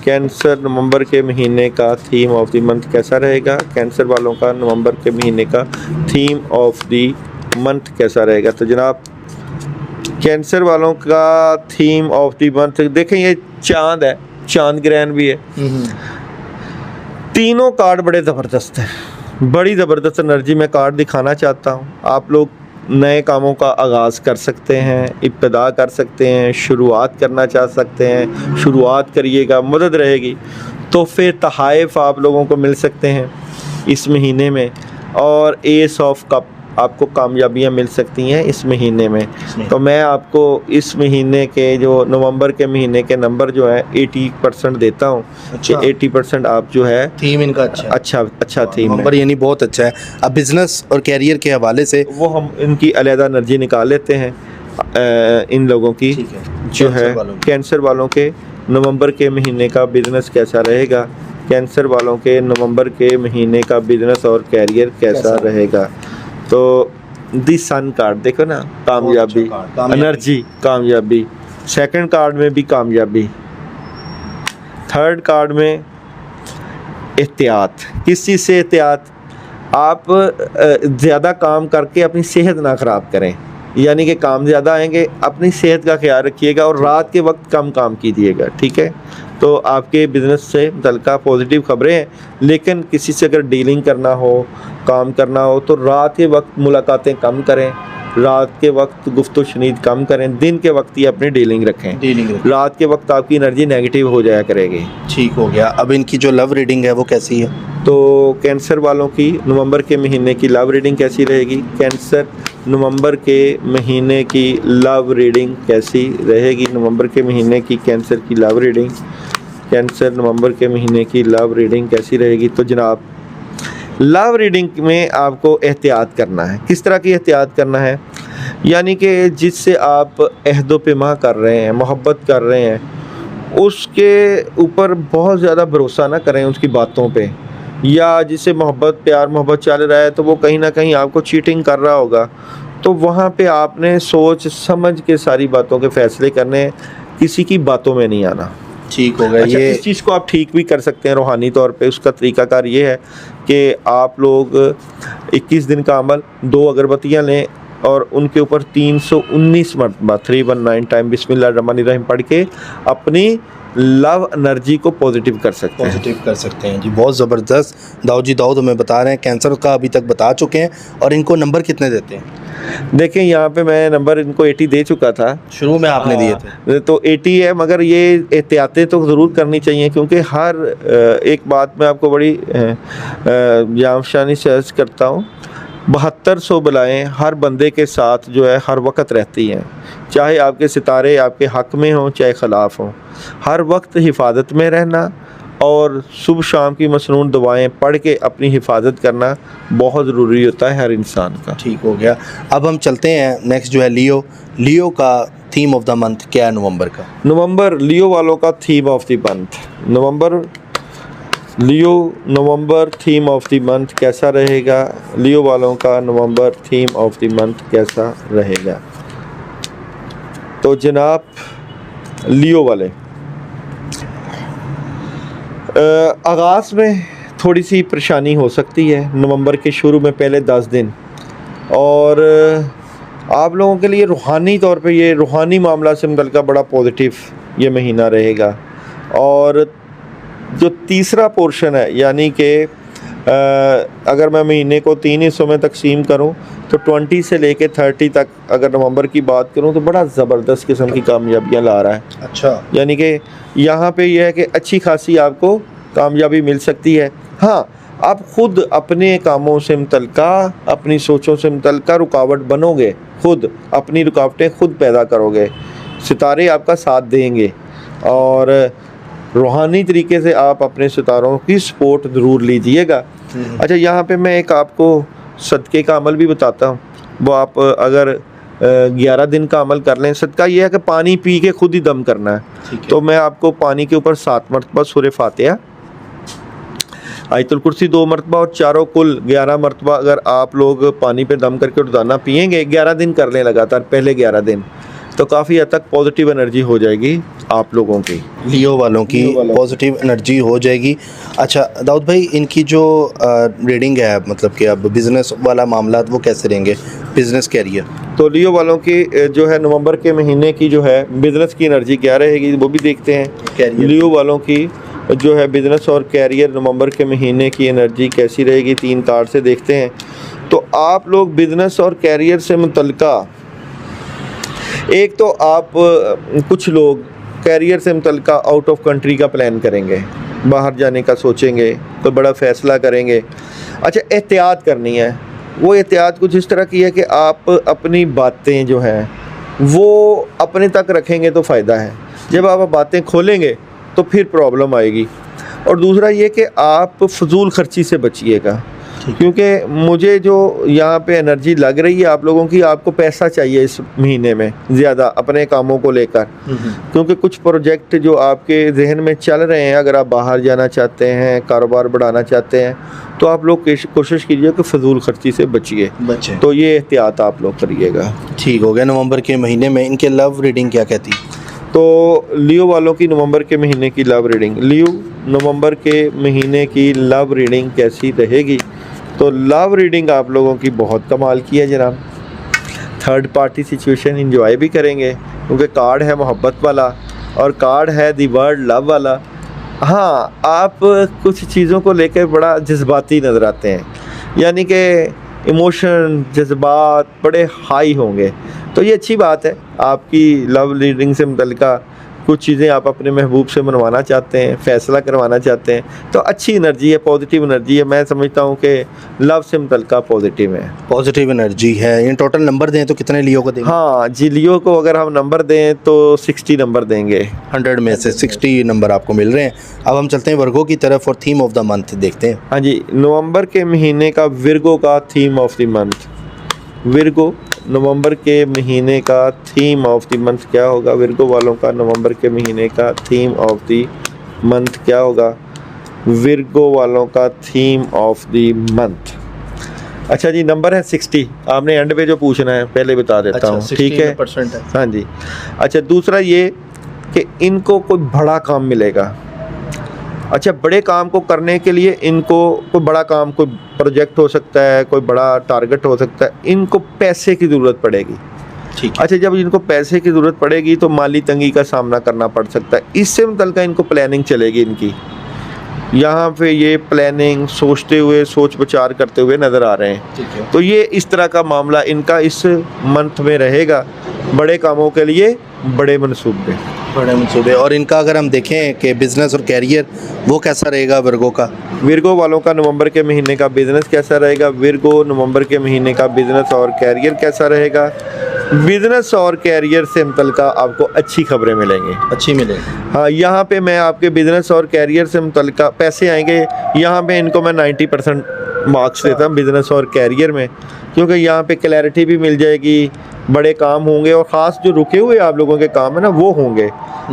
Cancer नवंबर के महीने का थीम ऑफ द मंथ कैसा रहेगा? कैंसर वालों का नवंबर के महीने का थीम ऑफ द मंथ कैसा रहेगा? तो जनाब, कैंसर वालों का थीम ऑफ द मंथ देखें, ये चांद है, चांद ग्रहण भी है। तीनों कार्ड बड़े ज़बरदस्त हैं, बड़ी ज़बरदस्त एनर्जी में कार्ड दिखाना चाहता हूँ। आप लोग नए कामों का आगाज़ कर सकते हैं, इब्तिदा कर सकते हैं, शुरुआत करना चाह सकते हैं, शुरुआत करिएगा, मदद रहेगी। तोहफ़े तहाइफ आप लोगों को मिल सकते हैं इस महीने में। और एस ऑफ कप, आपको कामयाबियाँ मिल सकती हैं इस महीने में। तो मैं आपको इस महीने के जो नवंबर के महीने के नंबर जो है 80% देता हूँ। अच्छा। 80% आप जो है थीम इनका अच्छा है। अच्छा थीम नंबर यानी बहुत अच्छा है। अब बिजनेस और कैरियर के हवाले से वो हम इनकी अलहदा एनर्जी निकाल लेते हैं। इन लोगों की ठीक है, जो है कैंसर वालों के नवंबर के महीने का बिजनेस कैसा रहेगा, कैंसर वालों के नवंबर के महीने का बिजनेस और कैरियर कैसा रहेगा। तो दी सन कार्ड देखो ना, कामयाबी, एनर्जी, कामयाबी। सेकंड कार्ड में भी कामयाबी, थर्ड कार्ड में एहतियात। किस चीज़ से एहतियात? आप ज़्यादा काम करके अपनी सेहत ना ख़राब करें, यानी कि काम ज़्यादा आएंगे, अपनी सेहत का ख्याल रखिएगा और रात के वक्त कम काम कीजिएगा, ठीक है। तो आपके बिज़नेस से मुतल्लिक़ पॉजिटिव ख़बरें हैं, लेकिन किसी से अगर डीलिंग करना हो, काम करना हो, तो रात के वक्त मुलाकातें कम करें, रात के वक्त गुफ्तगू शनीद कम करें, दिन के वक्त ही अपनी डीलिंग रखें। रात के वक्त आपकी एनर्जी नेगेटिव हो जाया करेगी। ठीक हो गया। अब इनकी जो लव रीडिंग है वो कैसी है? तो कैंसर वालों की नवंबर के महीने की लव रीडिंग कैसी रहेगी? कैंसर नवंबर के महीने की लव रीडिंग कैसी रहेगी? नवंबर के महीने की कैंसर की लव रीडिंग, कैंसर नवंबर के महीने की लव रीडिंग कैसी रहेगी? तो जनाब, लव रीडिंग में आपको एहतियात करना है। किस तरह की एहतियात करना है? यानी कि जिससे आप अहद व पैमा कर रहे हैं, मोहब्बत कर रहे हैं, उसके ऊपर बहुत ज़्यादा भरोसा ना करें उसकी बातों पे, या जिससे मोहब्बत प्यार मोहब्बत चल रहा है तो वो कहीं ना कहीं आपको चीटिंग कर रहा होगा, तो वहाँ पे आपने सोच समझ के सारी बातों के फ़ैसले करने हैं, किसी की बातों में नहीं आना। ठीक हो गया। अच्छा, ये इस चीज़ को आप ठीक भी कर सकते हैं रूहानी तौर पे। उसका तरीकाकार ये है कि आप लोग 21 दिन का अमल, 2 अगरबत्तियाँ लें और उनके ऊपर 319 मरतबा 319 टाइम बिस्मिल्लाहिर्रहमानिर्रहीम पढ़ के अपनी लव एनर्जी को पॉजिटिव कर सकते हैं। जी, बहुत ज़बरदस्त। दाऊद जी दाऊद हमें बता रहे हैं, कैंसर का अभी तक बता चुके हैं, और इनको नंबर कितने देते हैं? देखें, यहाँ पे मैं नंबर इनको 80 दे चुका था, शुरू में आपने दिए थे। तो 80 है, मगर ये एहतियातें तो ज़रूर करनी चाहिए, क्योंकि हर एक बात मैं आपको बड़ी जामशानी से अर्ज़ करता हूँ, 7200 बलाएँ हर बंदे के साथ जो है हर वक्त रहती हैं, चाहे आपके सितारे आपके हक़ में हों चाहे ख़िलाफ़ हों। हर वक्त हिफाजत में रहना और सुबह शाम की मसनून दुआएं पढ़ के अपनी हिफाजत करना बहुत ज़रूरी होता है हर इंसान का। ठीक हो गया। अब हम चलते हैं, नेक्स्ट जो है लियो। लियो का थीम ऑफ द मंथ क्या है नवंबर का? नवंबर लियो वालों का theme of the month, November theme of the month कैसा रहेगा? लियो वालों का नवंबर थीम ऑफ द मंथ कैसा रहेगा? तो जनाब, लियो वाले आगाज़ में थोड़ी सी परेशानी हो सकती है नवंबर के शुरू में पहले 10 दिन, और आप लोगों के लिए रूहानी तौर पे ये रूहानी मामला से मुतल्लिक़ बड़ा पॉजिटिव ये महीना रहेगा। और जो तीसरा पोर्शन है, यानी कि अगर मैं महीने को 3 हिस्सों में तकसीम करूं तो 20 से लेके 30 तक अगर नवंबर की बात करूं तो बड़ा ज़बरदस्त किस्म की कामयाबियां ला रहा है। अच्छा, यानी कि यहाँ पे यह है कि अच्छी खासी आपको कामयाबी मिल सकती है। हाँ, आप खुद अपने कामों से मुतल्लिक़ा, अपनी सोचों से मुतल्लिक़ा रुकावट बनोगे, खुद अपनी रुकावटें खुद पैदा करोगे, सितारे आपका साथ देंगे, और रूहानी तरीके से आप अपने सितारों की सपोर्ट ज़रूर लीजिएगा। अच्छा, यहाँ पे मैं एक आपको सदक़े का अमल भी बताता हूँ। वो आप अगर 11 दिन का अमल कर लें, सदका ये है कि पानी पी के खुद ही दम करना है। तो मैं आपको पानी के ऊपर 7 मरतबा सूरह फातिहा, आयतुल कुर्सी 2 मरतबा और चारों कुल 11 मरतबा अगर आप लोग पानी पे दम करके रोज़ाना पिएंगे, 11 दिन कर लें लगातार, पहले 11 दिन, तो काफ़ी हद तक पॉजिटिव एनर्जी हो जाएगी आप लोगों की, लियो वालों की पॉजिटिव एनर्जी हो जाएगी। अच्छा दाऊद भाई, इनकी जो रीडिंग है, मतलब कि अब बिज़नेस वाला मामला वो कैसे रहेंगे, बिज़नेस कैरियर? तो लियो वालों की जो है नवंबर के महीने की जो है बिज़नेस की एनर्जी क्या रहेगी वो भी देखते हैं। लियो वालों की जो है बिज़नेस और कैरियर नवंबर के महीने की एनर्जी कैसी रहेगी, 3 कार्ड से देखते हैं। तो आप लोग बिज़नेस और कैरियर से मुतल्लिका, एक तो आप कुछ लोग कैरियर से मुतल्लिका आउट ऑफ कंट्री का प्लान करेंगे, बाहर जाने का सोचेंगे, कोई बड़ा फ़ैसला करेंगे। अच्छा, एहतियात करनी है। वो एहतियात कुछ इस तरह की है कि आप अपनी बातें जो हैं वो अपने तक रखेंगे तो फ़ायदा है, जब आप बातें खोलेंगे तो फिर प्रॉब्लम आएगी। और दूसरा ये कि आप फजूल खर्ची से बचिएगा, क्योंकि मुझे जो यहाँ पे एनर्जी लग रही है आप लोगों की, आपको पैसा चाहिए इस महीने में ज़्यादा अपने कामों को लेकर, क्योंकि कुछ प्रोजेक्ट जो आपके जहन में चल रहे हैं, अगर आप बाहर जाना चाहते हैं, कारोबार बढ़ाना चाहते हैं, तो आप लोग कोशिश कीजिए कि फजूल खर्ची से बचिए। तो ये एहतियात आप लोग करिएगा। ठीक हो गया। नवंबर के महीने में इनके लव रीडिंग क्या कहती? तो लियो वालों की नवंबर के महीने की लव रीडिंग, लियो नवंबर के महीने की लव रीडिंग कैसी रहेगी? तो लव रीडिंग आप लोगों की बहुत कमाल की है जनाब। थर्ड पार्टी सिचुएशन इंजॉय भी करेंगे क्योंकि कार्ड है मोहब्बत वाला और कार्ड है दी वर्ड लव वाला। हाँ, आप कुछ चीज़ों को लेकर बड़ा जज्बाती नज़र आते हैं, यानी कि इमोशन जज्बात बड़े हाई होंगे, तो ये अच्छी बात है। आपकी लव रीडिंग से मुतल्लिका कुछ चीज़ें आप अपने महबूब से मनवाना चाहते हैं, फ़ैसला करवाना चाहते हैं, तो अच्छी एनर्जी है, पॉजिटिव एनर्जी है। मैं समझता हूँ कि लव से मुतल्लिका पॉजिटिव है, पॉजिटिव एनर्जी है। इन टोटल नंबर दें तो कितने लियो को देंगे? हाँ जी, लियो को अगर हम नंबर दें तो 60 नंबर देंगे। 100 में से 60 नंबर आपको मिल रहे हैं। अब हम चलते हैं वर्गो की तरफ और थीम ऑफ द मंथ देखते हैं। हाँ जी, नवंबर के महीने का विर्गो का theme of the month. Virgo नवंबर के महीने का थीम ऑफ द मंथ क्या होगा? विर्गो वालों का नवंबर के महीने का थीम ऑफ द मंथ क्या होगा? विर्गो वालों का थीम ऑफ द मंथ, अच्छा जी, नंबर है 60। आपने एंड पे जो पूछना है पहले बता देता हूँ, ठीक है? % है। हाँ जी। अच्छा, दूसरा ये कि इनको कोई बड़ा काम मिलेगा। अच्छा, बड़े काम को करने के लिए इनको कोई बड़ा काम, कोई प्रोजेक्ट हो सकता है, कोई बड़ा टारगेट हो सकता है, इनको पैसे की ज़रूरत पड़ेगी। ठीक है। अच्छा, जब इनको पैसे की ज़रूरत पड़ेगी तो माली तंगी का सामना करना पड़ सकता है। इससे मुतल्लिक़ इनको प्लानिंग चलेगी इनकी। यहाँ पे ये प्लानिंग सोचते हुए, सोच विचार करते हुए नज़र आ रहे हैं। ठीक है। तो ये इस तरह का मामला इनका इस मंथ में रहेगा। बड़े कामों के लिए बड़े मनसूबे, बड़े मंसूबे। और इनका अगर हम देखें कि बिज़नेस और कैरियर वो कैसा रहेगा विर्गो का? विर्गो वालों का नवंबर के महीने का बिज़नेस कैसा रहेगा? विर्गो नवंबर के महीने का बिज़नेस और कैरियर कैसा रहेगा? बिज़नेस और कैरियर से मुतल्लिका आपको अच्छी खबरें मिलेंगी। अच्छी मिलेगी। हाँ, यहाँ पे मैं आपके बिज़नेस और कैरियर से मुतल्लिका पैसे आएंगे, यहाँ पे इनको मैं 90% मार्क्स देता हूँ बिज़नेस और कैरियर में, क्योंकि यहाँ पे क्लैरिटी भी मिल जाएगी, बड़े काम होंगे और ख़ास जो रुके हुए आप लोगों के काम है ना वो होंगे।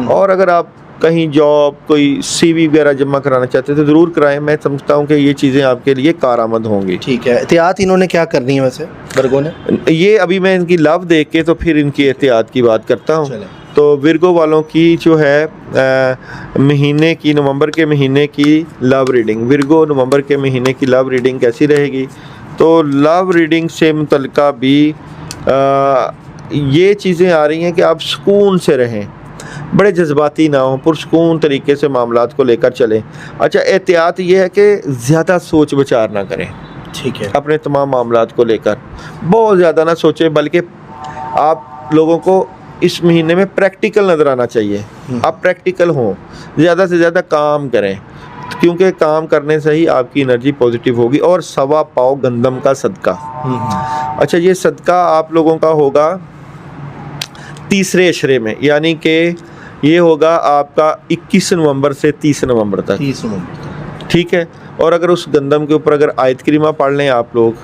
और अगर आप कहीं जॉब, कोई CV वगैरह जमा कराना चाहते हैं तो ज़रूर कराएं। मैं समझता हूँ कि ये चीज़ें आपके लिए कारआमद होंगी। ठीक है। एहतियात इन्होंने क्या करनी है वैसे वर्गो ने? ये अभी मैं इनकी लव देख के तो फिर इनकी एहतियात की बात करता हूँ। चलें। तो विर्गो वालों की जो है महीने की, नवंबर के महीने की लव रीडिंग, विर्गो नवंबर के महीने की लव रीडिंग कैसी रहेगी? तो लव रीडिंग से मुतल्लिका भी ये चीज़ें आ रही हैं कि आप सुकून से रहें, बड़े जज्बाती ना हों, पुरसुकून तरीके से मामलात को लेकर चलें। अच्छा, एहतियात ये है कि ज़्यादा सोच विचार ना करें। ठीक है। अपने तमाम मामलात को लेकर बहुत ज़्यादा ना सोचें, बल्कि आप लोगों को इस महीने में प्रैक्टिकल नज़र आना चाहिए। आप प्रैक्टिकल हों, ज़्यादा से ज़्यादा काम करें, क्योंकि काम करने से ही आपकी एनर्जी पॉजिटिव होगी। और 1.25 पाव गंदम का सदका। अच्छा, ये सदका आप लोगों का होगा तीसरे अशरे में, यानी कि ये होगा आपका 21 नवंबर से 30 नवंबर तक। 30 नवंबर। ठीक है। और अगर उस गंदम के ऊपर अगर आयत करीमा पढ़ लें आप लोग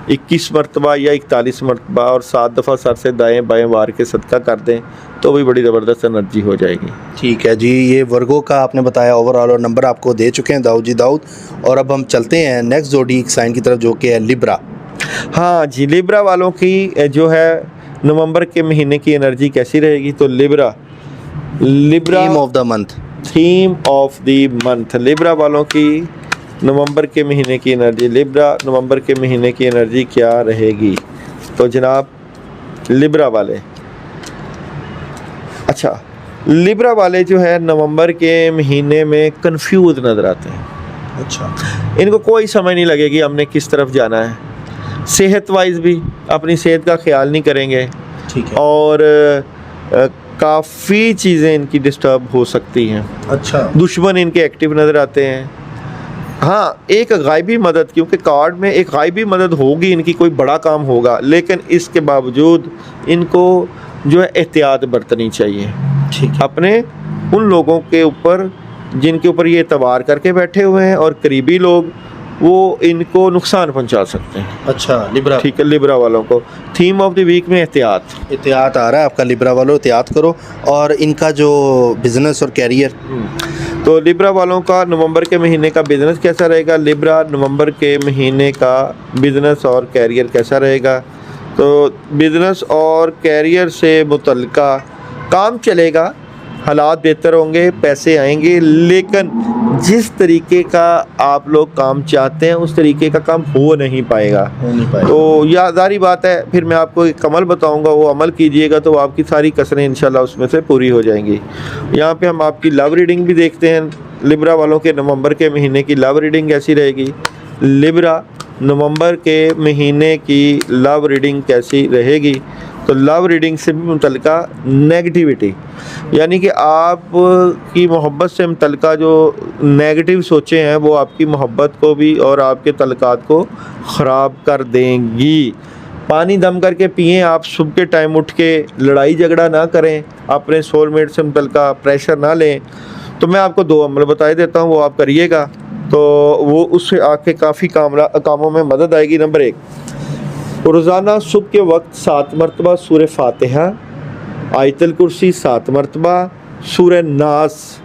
21 मरतबा या 41 मरतबा और 7 दफ़ा सर से दाएं बाएं वार के सदका कर दें तो भी बड़ी ज़बरदस्त एनर्जी हो जाएगी। ठीक है जी, ये वर्गो का आपने बताया ओवरऑल, और नंबर आपको दे चुके हैं दाऊद जी दाऊद। और अब हम चलते हैं नेक्स्ट ज़ोडिएक साइन की तरफ, जो कि है लिब्रा। हाँ जी, लिब्रा वालों की जो है नवंबर के महीने की एनर्जी कैसी रहेगी? तो Libra theme of the month. Theme of the month, Libra वालों की नवंबर के महीने की एनर्जी, लिब्रा नवंबर के महीने की एनर्जी क्या रहेगी? तो जनाब लिब्रा वाले, अच्छा, लिब्रा वाले जो है नवंबर के महीने में कंफ्यूज नज़र आते हैं। अच्छा, इनको कोई समझ नहीं लगेगी हमने किस तरफ जाना है। सेहत वाइज भी अपनी सेहत का ख्याल नहीं करेंगे। ठीक है। और काफ़ी चीज़ें इनकी डिस्टर्ब हो सकती हैं। अच्छा, दुश्मन इनके एक्टिव नज़र आते हैं। हाँ, एक गायबी मदद, क्योंकि कार्ड में एक गायबी मदद होगी इनकी, कोई बड़ा काम होगा, लेकिन इसके बावजूद इनको जो है एहतियात बरतनी चाहिए। ठीक है। अपने उन लोगों के ऊपर जिनके ऊपर ये एतबार करके बैठे हुए हैं और करीबी लोग, वो इनको नुकसान पहुंचा सकते हैं। अच्छा, लिब्रा। ठीक है। लिब्रा वालों को थीम ऑफ द वीक में एहतियात आ रहा है आपका, लिब्रा वालों एहतियात करो। और इनका जो बिजनेस और कैरियर, तो लिब्रा वालों का नवंबर के महीने का बिजनेस कैसा रहेगा? लिब्रा नवंबर के महीने का बिजनेस और कैरियर कैसा रहेगा? तो बिजनेस और कैरियर से मुतल्लिका काम चलेगा, हालात बेहतर होंगे, पैसे आएंगे, लेकिन जिस तरीके का आप लोग काम चाहते हैं उस तरीके का काम हो नहीं पाएगा। तो यादारी बात है, फिर मैं आपको एक अमल बताऊंगा, वो अमल कीजिएगा तो आपकी सारी कसरें इंशाल्लाह उसमें से पूरी हो जाएंगी। यहाँ पे हम आपकी लव रीडिंग भी देखते हैं। लिब्रा वालों के नवंबर के महीने की लव रीडिंग कैसी रहेगी? लिब्रा नवंबर के महीने की लव रीडिंग कैसी रहेगी? तो लव रीडिंग से भी मुतल्लिका नेगेटिविटी, यानी कि आप की मोहब्बत से मुतल्लिका जो नेगेटिव सोचें हैं वो आपकी मोहब्बत को भी और आपके तल्लुकात को ख़राब कर देंगी। पानी दम करके पिएं। आप सुबह के टाइम उठ के लड़ाई झगड़ा ना करें, अपने सोलमेट से मुतल्लिका प्रेशर ना लें। तो मैं आपको 2 अमल बता देता हूँ, वो आप करिएगा तो वो उससे आपके काफ़ी कामों में मदद आएगी। नंबर 1, रोज़ाना सुबह के वक्त 7 मरतबा सूरह फातिहा, आयतल कुर्सी 7 मरतबा, सूरह नास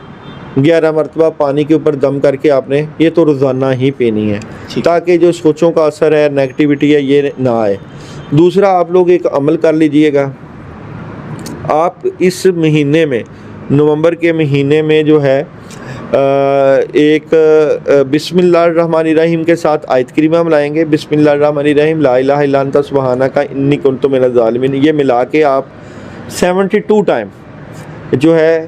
11 मरतबा पानी के ऊपर दम करके आपने ये तो रोज़ाना ही पीनी है, ताकि जो सोचों का असर है, नेगेटिविटी है, ये ना आए। दूसरा, आप लोग एक अमल कर लीजिएगा। आप इस महीने में, नवंबर के महीने में जो है एक बिस्मिल्लाहिर्रहमानिर्रहीम के साथ आयत करीमा मिलाएंगे। बिस्मिल्लाहिर्रहमानिर्रहीम ला इलाहा इल्ला अंता सुब्हानका इन्नी कुन्तु मिनज़ ज़ालिमीन, ये मिला के आप 72 टाइम जो है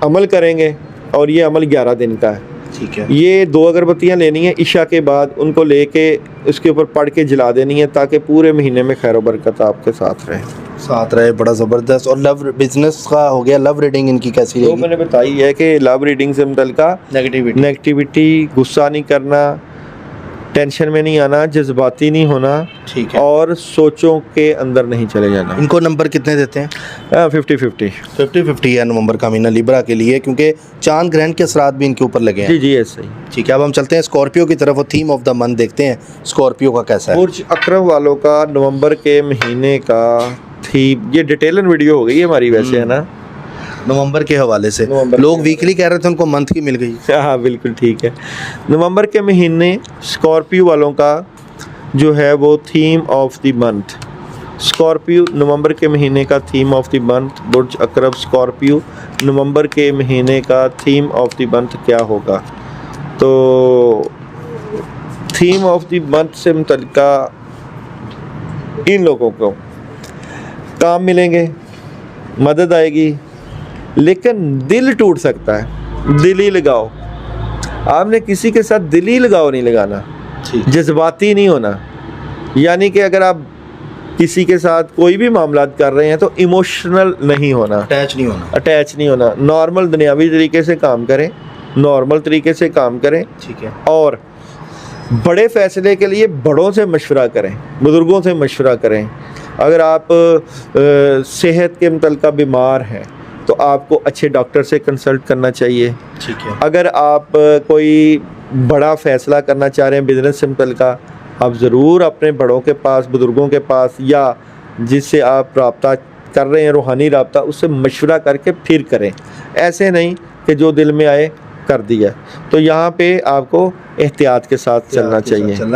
अमल करेंगे, और ये अमल 11 दिन का है। ठीक है। ये 2 अगरबत्तियाँ लेनी है इशा के बाद, उनको लेके उसके ऊपर पढ़ के जला देनी है, ताकि पूरे महीने में खैर बरकत आपके साथ रहे। बड़ा ज़बरदस्त। और लव बिजनेस का हो गया, लव रीडिंग इनकी कैसी तो रहेगी? मैंने बताई है कि लव रीडिंग से मुतल्लिका नेगेटिविटी, गुस्सा नहीं करना, टेंशन में नहीं आना, जज्बाती नहीं होना, ठीक है, और सोचों के अंदर नहीं चले जाना। इनको नंबर कितने देते हैं? 50-50 है नवंबर का महीना लिब्रा के लिए, क्योंकि चांद ग्रहण के असरात भी इनके ऊपर लगे हैं। जी ऐसे ही। ठीक है, अब हम चलते हैं स्कॉर्पियो की तरफ और थीम ऑफ द मंथ देखते हैं स्कॉर्पियो का कैसा है। बुर्ज अकरम वालों का नवंबर के महीने का थीम, ये डिटेलन वीडियो हो गई है हमारी वैसे, है ना, नवंबर के हवाले से। लोग वीकली कह रहे थे, उनको मंथ की मिल गई। हाँ बिल्कुल ठीक है। नवंबर के महीने स्कॉर्पियो वालों का जो है वो theme of the month, Scorpio नवंबर के महीने का थीम ऑफ द मंथ, बुर्ज अकरम स्कॉर्पियो नवंबर के महीने का थीम ऑफ द मंथ क्या होगा? तो थीम ऑफ द मंथ से मुतल्लिका इन लोगों को काम मिलेंगे, मदद आएगी, लेकिन दिल टूट सकता है। दिली लगाओ, आपने किसी के साथ दिली लगाओ नहीं लगाना, जज्बाती नहीं होना। यानी कि अगर आप किसी के साथ कोई भी मामला कर रहे हैं तो इमोशनल नहीं होना, अटैच नहीं होना। नॉर्मल दुनियावी तरीके से काम करें, नॉर्मल तरीके से काम करें, ठीक है। और बड़े फैसले के लिए बड़ों से मशवरा करें, बुज़ुर्गों से मशवरा करें। अगर आप सेहत के मुतल्लिका बीमार हैं तो आपको अच्छे डॉक्टर से कंसल्ट करना चाहिए। ठीक है। अगर आप कोई बड़ा फ़ैसला करना चाह रहे हैं बिज़नेस से मुतल्लिका, आप ज़रूर अपने बड़ों के पास, बुज़ुर्गों के पास, या जिससे आप रब्ता कर रहे हैं रूहानी रब्ता, उससे मशवरा करके फिर करें। ऐसे नहीं कि जो दिल में आए कर दिया। तो यहाँ पे आपको एहतियात के साथ चलना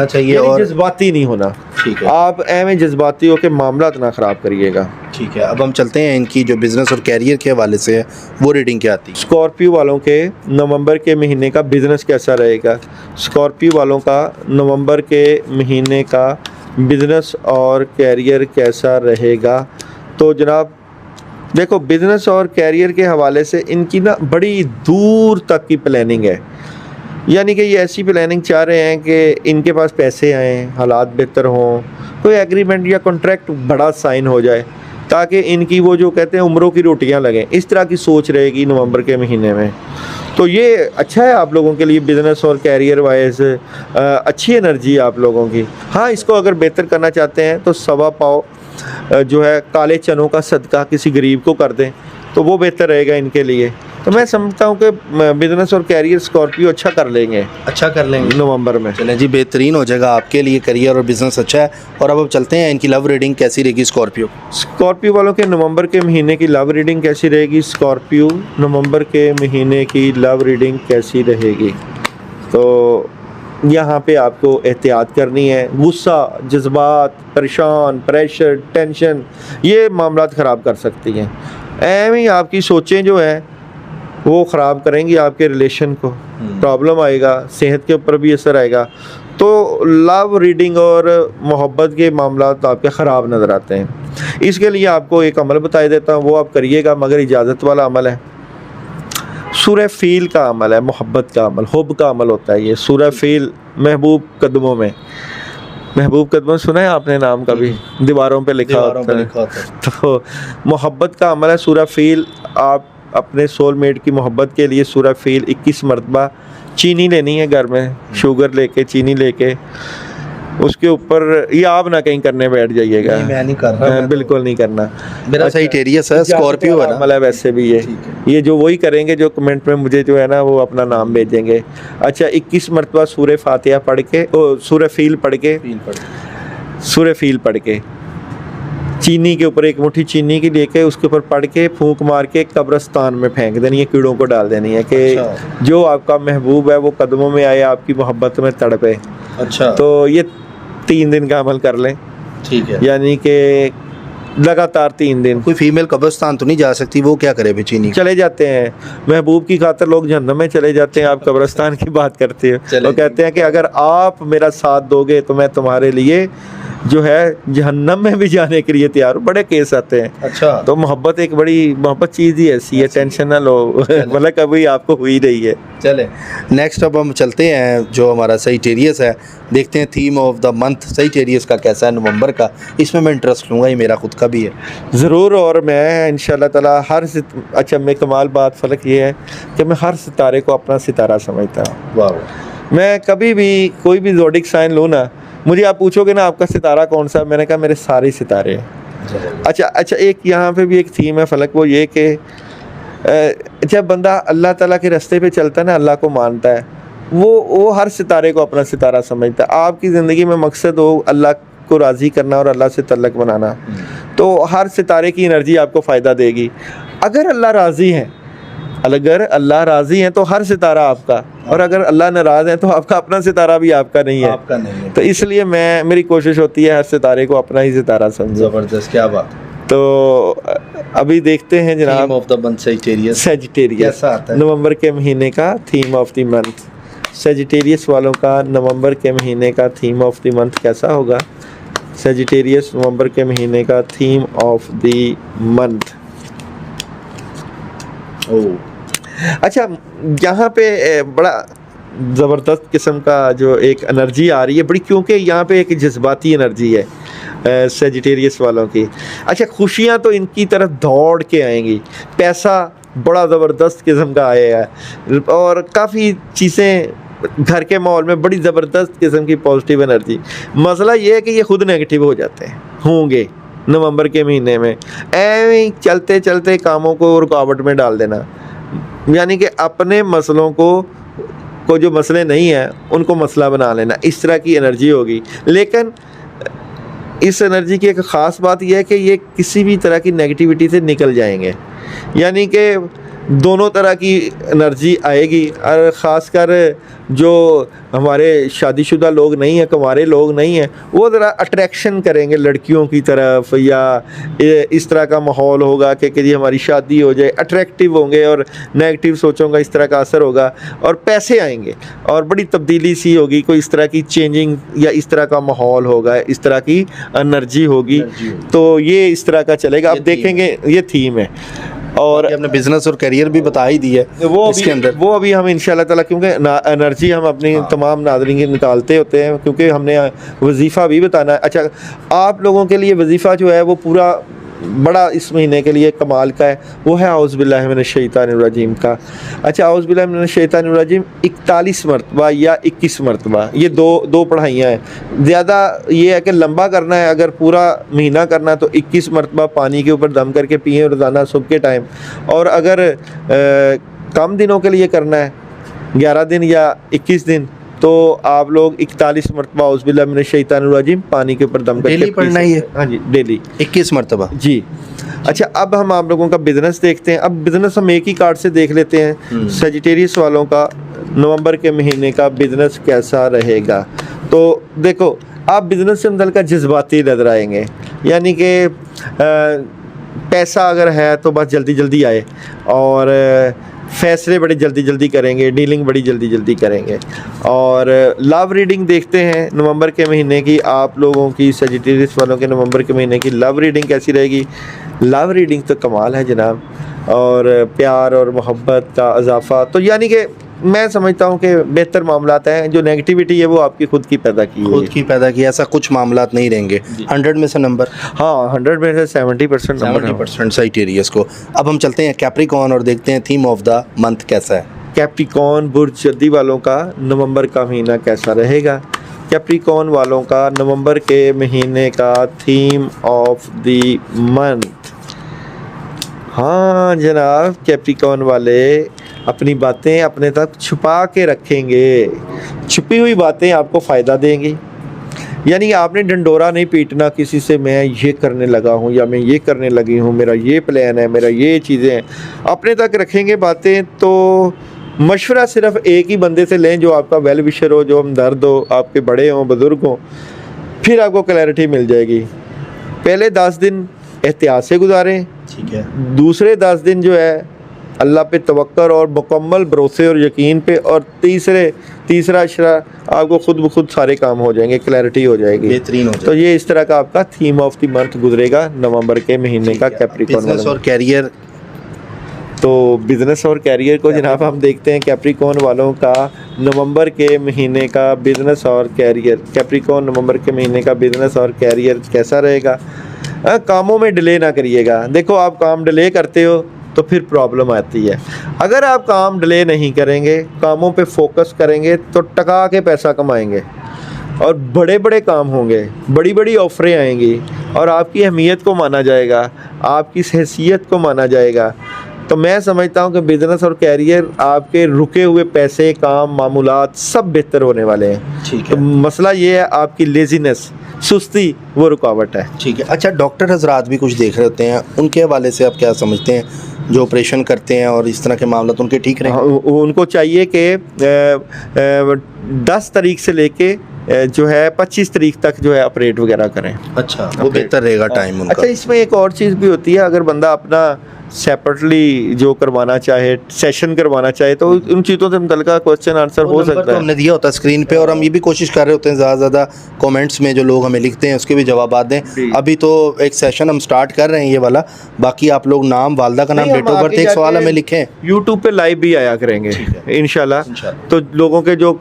चाहिए और जज्बाती नहीं होना। ठीक है। आप एवं जज्बाती हो के मामला ना ख़राब करिएगा। ठीक है, अब हम चलते हैं इनकी जो बिज़नेस और कैरियर के हवाले से है वो रीडिंग क्या आती है। स्कॉर्पियो वालों के नवंबर के महीने का बिज़नेस कैसा रहेगा? स्कॉर्पियो वालों का नवंबर के महीने का बिज़नेस और कैरियर कैसा रहेगा? तो जनाब देखो, बिज़नेस और कैरियर के हवाले से इनकी ना बड़ी दूर तक की प्लानिंग है। यानी कि ये ऐसी प्लानिंग चाह रहे हैं कि इनके पास पैसे आएँ, हालात बेहतर हों, कोई एग्रीमेंट या कॉन्ट्रैक्ट बड़ा साइन हो जाए, ताकि इनकी वो जो कहते हैं उम्रों की रोटियां लगें। इस तरह की सोच रहेगी नवंबर के महीने में। तो ये अच्छा है आप लोगों के लिए, बिज़नेस और कैरियर वाइज अच्छी एनर्जी है आप लोगों की। हाँ, इसको अगर बेहतर करना चाहते हैं तो 1.25 पाव जो है काले चनों का सदका किसी गरीब को कर दें तो वो बेहतर रहेगा इनके लिए। तो मैं समझता हूँ कि बिज़नेस और कैरियर स्कॉर्पियो अच्छा कर लेंगे नवंबर में। चलें जी, बेहतरीन हो जाएगा आपके लिए, करियर और बिज़नेस अच्छा है। और अब चलते हैं इनकी लव रीडिंग कैसी रहेगी स्कॉर्पियो वालों के नवंबर के महीने की लव रीडिंग कैसी रहेगी? स्कॉर्पियो नवंबर के महीने की लव रीडिंग कैसी रहेगी? तो यहाँ पे आपको एहतियात करनी है। गुस्सा, जज्बात, परेशान, प्रेशर, टेंशन, ये मामलात ख़राब कर सकती हैं। एवं ही आपकी सोचें जो है वो ख़राब करेंगी आपके रिलेशन को, प्रॉब्लम आएगा, सेहत के ऊपर भी असर आएगा। तो लव रीडिंग और मोहब्बत के मामला तो आपके ख़राब नज़र आते हैं। इसके लिए आपको एक अमल बता देता हूँ, वो आप करिएगा, मगर इजाज़त वाला अमल है। सूरह फील का अमल है, मोहब्बत का अमल, हुब का अमल होता है ये। सूरह फील, महबूब कदमों में, महबूब कदमों सुना है आपने नाम कभी? दीवारों पे लिखा होता है। तो मोहब्बत का अमल है सूरह फील। आप अपने सोलमेट की मोहब्बत के लिए सूरह फील 21 मरतबा, चीनी लेनी है घर में, शुगर लेके, चीनी लेके, उसके ऊपर, ये आप ना कहीं करने बैठ जाइएगा। नहीं, मैं नहीं कर रहा, बिल्कुल नहीं करना। मेरा Sagittarius है, स्कॉर्पियो है ना। मतलब वैसे भी ये जो वही करेंगे जो कमेंट में मुझे जो है ना वो अपना नाम भेजेंगे। अच्छा, 21 मरतबा सूरह फातिहा पढ़ के, सूरह फील पढ़ के, सूरह फील पढ़ के, चीनी के ऊपर एक मुट्ठी चीनी की लेके उसके ऊपर पढ़ के फूंक मार के कब्रिस्तान में फेंक देनी है, कीड़ों को डाल देनी है कि जो आपका महबूब है वो कदमों में आए, आपकी मोहब्बत में तड़पे। अच्छा, तो ये 3 दिन का अमल कर लें, ठीक है। यानी कि लगातार 3 दिन। कोई फीमेल कब्रिस्तान तो नहीं जा सकती, वो क्या करे बेचीनी? चले जाते हैं महबूब की खातिर, लोग जहन्नम में चले जाते हैं, आप कब्रिस्तान की बात करते हो। वो कहते हैं कि अगर आप मेरा साथ दोगे तो मैं तुम्हारे लिए जो है जहन्नम में भी जाने के लिए तैयार हूँ। बड़े केस आते हैं। अच्छा, तो मोहब्बत एक बड़ी, मोहब्बत चीज़ ही ऐसी है, टेंशन ना लो, मतलब कभी आपको हुई रही है। चले नेक्स्ट अब हम चलते हैं, जो हमारा Sagittarius है, देखते हैं theme of the month Sagittarius का कैसा है नवंबर का। इसमें मैं इंटरेस्ट लूँगा, ये मेरा खुद का भी है। ज़रूर, और मैं इंशाल्लाह ताला अच्छा, मैं कमाल बात फ़र्क ये है कि मैं हर सितारे को अपना सितारा समझता हूँ। वाह। मैं कभी भी कोई भी ज़ोडिक साइन लूँ ना, मुझे आप पूछोगे ना आपका सितारा कौन सा, मैंने कहा मेरे सारे सितारे हैं। अच्छा, एक यहाँ पे भी एक थीम है फलक, वो ये कि जब बंदा अल्लाह ताला के रास्ते पे चलता है ना, अल्लाह को मानता है, वो हर सितारे को अपना सितारा समझता है। आपकी ज़िंदगी में मकसद हो अल्लाह को राज़ी करना और अल्लाह से तल्लक बनाना, तो हर सितारे की एनर्जी आपको फ़ायदा देगी। अगर अल्लाह राज़ी है, अगर अल्लाह राज़ी है तो हर सितारा आपका, और अगर अल्लाह नाराज़ है तो आपका अपना सितारा भी आपका नहीं है। तो इसलिए मेरी कोशिश होती है हर सितारे को अपना ही सितारा समझो। ज़बरदस्त, क्या बात। तो अभी देखते हैं जनाब, ऑफ द मंथ Sagittarius नवंबर के महीने का theme of the month. Sagittarius वालों का नवंबर के महीने का थीम ऑफ द मंथ कैसा होगा? Sagittarius नवंबर के महीने का थीम ऑफ द मंथ। अच्छा, यहाँ पे बड़ा ज़बरदस्त किस्म का जो एक एनर्जी आ रही है बड़ी, क्योंकि यहाँ पे एक जज्बाती एनर्जी है Sagittarius वालों की। अच्छा, खुशियाँ तो इनकी तरफ दौड़ के आएंगी, पैसा बड़ा ज़बरदस्त किस्म का आया है, और काफ़ी चीज़ें घर के माहौल में बड़ी ज़बरदस्त किस्म की पॉजिटिव एनर्जी। मसला ये है कि ये खुद नेगेटिव हो जाते होंगे नवंबर के महीने में, ऐਵੇਂ चलते चलते कामों को रुकावट में डाल देना, यानी कि अपने मसलों को जो मसले नहीं हैं उनको मसला बना लेना, इस तरह की एनर्जी होगी। लेकिन इस एनर्जी की एक ख़ास बात यह है कि ये किसी भी तरह की नेगेटिविटी से निकल जाएंगे, यानी कि दोनों तरह की एनर्जी आएगी। और ख़ासकर जो हमारे शादीशुदा लोग नहीं हैं, कुंवारे लोग नहीं हैं, वो ज़रा अट्रैक्शन करेंगे लड़कियों की तरफ, या इस तरह का माहौल होगा कि जी हमारी शादी हो जाए, अट्रैक्टिव होंगे और नेगेटिव सोचों का इस तरह का असर होगा, और पैसे आएंगे और बड़ी तब्दीली सी होगी, कोई इस तरह की चेंजिंग या इस तरह का माहौल होगा, इस तरह की एनर्जी होगी। तो ये इस तरह का चलेगा। अब देखेंगे, ये थीम है। और अपने बिजनेस और करियर भी बता ही दिया है इसके अंदर। वो अभी हम इंशाल्लाह ताला, क्योंकि एनर्जी हम अपनी तमाम नाज़रीन की निकालते होते हैं, क्योंकि हमने वजीफ़ा भी बताना है। अच्छा, आप लोगों के लिए वजीफ़ा जो है वो पूरा बड़ा इस महीने के लिए कमाल का है, वो है औज़ु बिल्लाहि मिनश शैतानिर रजीम का। अच्छा, औज़ु बिल्लाहि मिनश शैतानिर रजीम 41 मरतबा या 21 मरतबा, ये दो पढ़ाइयाँ हैं। ज़्यादा ये है कि लंबा करना है, अगर पूरा महीना करना है तो 21 मरतबा पानी के ऊपर दम करके पिए रोज़ाना सुबह के टाइम। और अगर कम दिनों के लिए करना है, 11 दिन या 21 दिन, तो आप लोग 41 मरतबा औज़ु बिल्लाहि मिनश शैतानिर रजीम पानी के ऊपर दम करके डेली पढ़ना ही है। हाँ जी, डेली 21 मरतबा जी। अच्छा, अब हम आप लोगों का बिजनेस देखते हैं। अब बिजनेस हम एक ही कार्ड से देख लेते हैं। Sagittarius वालों का नवंबर के महीने का बिजनेस कैसा रहेगा। तो देखो, आप बिजनेस से मतलब का जज्बाती नजर आएंगे, यानी कि पैसा अगर है तो बस जल्दी जल्दी आए, और फैसले बड़ी जल्दी जल्दी करेंगे, डीलिंग बड़ी जल्दी जल्दी करेंगे। और लव रीडिंग देखते हैं नवंबर के महीने की आप लोगों की, सजिटेरियस वालों के नवंबर के महीने की लव रीडिंग कैसी रहेगी। लव रीडिंग तो कमाल है जनाब, और प्यार और मोहब्बत का इजाफा, तो यानी कि मैं समझता हूँ कि बेहतर मामलात हैं। जो नेगेटिविटी है वो आपकी खुद की पैदा की खुद की पैदा की, ऐसा कुछ मामलात नहीं रहेंगे। 100 में से नंबर, हाँ 100 में से 70% नंबर है। 70% साइटेरियस को। अब हम चलते हैं कैप्रिकॉर्न और देखते हैं थीम ऑफ द मंथ कैसा है। कैप्रिकॉर्न बुर्ज जद्दी वालों का नवंबर का महीना कैसा रहेगा। कैप्रिकॉर्न वालों का नवंबर के महीने का थीम ऑफ द मंथ, हाँ जनाब, कैप्रिकॉर्न वाले अपनी बातें अपने तक छुपा के रखेंगे। छुपी हुई बातें आपको फ़ायदा देंगी। यानी आपने डंडोरा नहीं पीटना किसी से, मैं ये करने लगा हूँ या मैं ये करने लगी हूँ, मेरा ये प्लान है, मेरा ये चीज़ें हैं, अपने तक रखेंगे बातें। तो मशवरा सिर्फ एक ही बंदे से लें जो आपका वेल विशर हो, जो हमदर्द हो, आपके बड़े हों, बुज़ुर्ग हों, फिर आपको क्लैरिटी मिल जाएगी। पहले 10 दिन एहतियात से गुजारें, ठीक है। दूसरे 10 दिन जो है अल्लाह पे तवक्कर और मुकम्मल भरोसे और यकीन पे, और तीसरा अशरा आपको खुद ब खुद सारे काम हो जाएंगे, क्लैरिटी हो जाएगी, बेहतरीन हो जाएगा। तो ये इस तरह का आपका थीम ऑफ द मंथ गुजरेगा नवंबर के महीने का कैप्रिकॉर्न बिजनेस वाला। और कैरियर, तो बिज़नेस और कैरियर को जनाब हम देखते हैं कैप्रिकॉर्न वालों का नवंबर के महीने का बिज़नेस और कैरियर। कैप्रिकॉर्न नवंबर के महीने का बिज़नेस और कैरियर कैसा रहेगा। कामों में डिले ना करिएगा। देखो आप काम डिले करते हो तो फिर प्रॉब्लम आती है। अगर आप काम डिले नहीं करेंगे, कामों पे फोकस करेंगे, तो टका के पैसा कमाएंगे और बड़े बड़े काम होंगे, बड़ी बड़ी ऑफरें आएंगी और आपकी अहमियत को माना जाएगा, आपकी हैसियत को माना जाएगा। तो मैं समझता हूँ कि बिज़नेस और कैरियर आपके रुके हुए पैसे, काम, मामूलात सब बेहतर होने वाले हैं। ठीक है। तो मसला ये है आपकी लेज़ीनेस, सुस्ती, वो रुकावट है। ठीक है। अच्छा, डॉक्टर हजरात भी कुछ देख रहे होते हैं, उनके हवाले से आप क्या समझते हैं, जो ऑपरेशन करते हैं और इस तरह के मामला उनके ठीक रहें? हाँ, उनको चाहिए कि 10 तारीख से लेके जो है 25 तारीख तक जो है ऑपरेट वगैरह करें। अच्छा, वो बेहतर रहेगा टाइम उनका। अच्छा, इसमें एक और चीज़ भी होती है, अगर बंदा अपना सेपरेटली जो करवाना चाहे, सेशन करवाना चाहे, तो उन चीज़ों से मुतल्लिका क्वेश्चन आंसर हो सकता तो है। हमने दिया होता है स्क्रीन पे, और हम ये भी कोशिश कर रहे होते हैं ज़्यादा से ज़्यादा कमेंट्स में जो लोग हमें लिखते हैं उसके भी जवाब दें। अभी तो एक सेशन हम स्टार्ट कर रहे हैं ये वाला, बाकी आप लोग नाम, वालदा का नाम, नहीं, डेट ऑफ बर्थ, एक सवाल हमें लिखें। यूट्यूब पे लाइव भी आया करेंगे इंशाल्लाह। तो लोगों के जो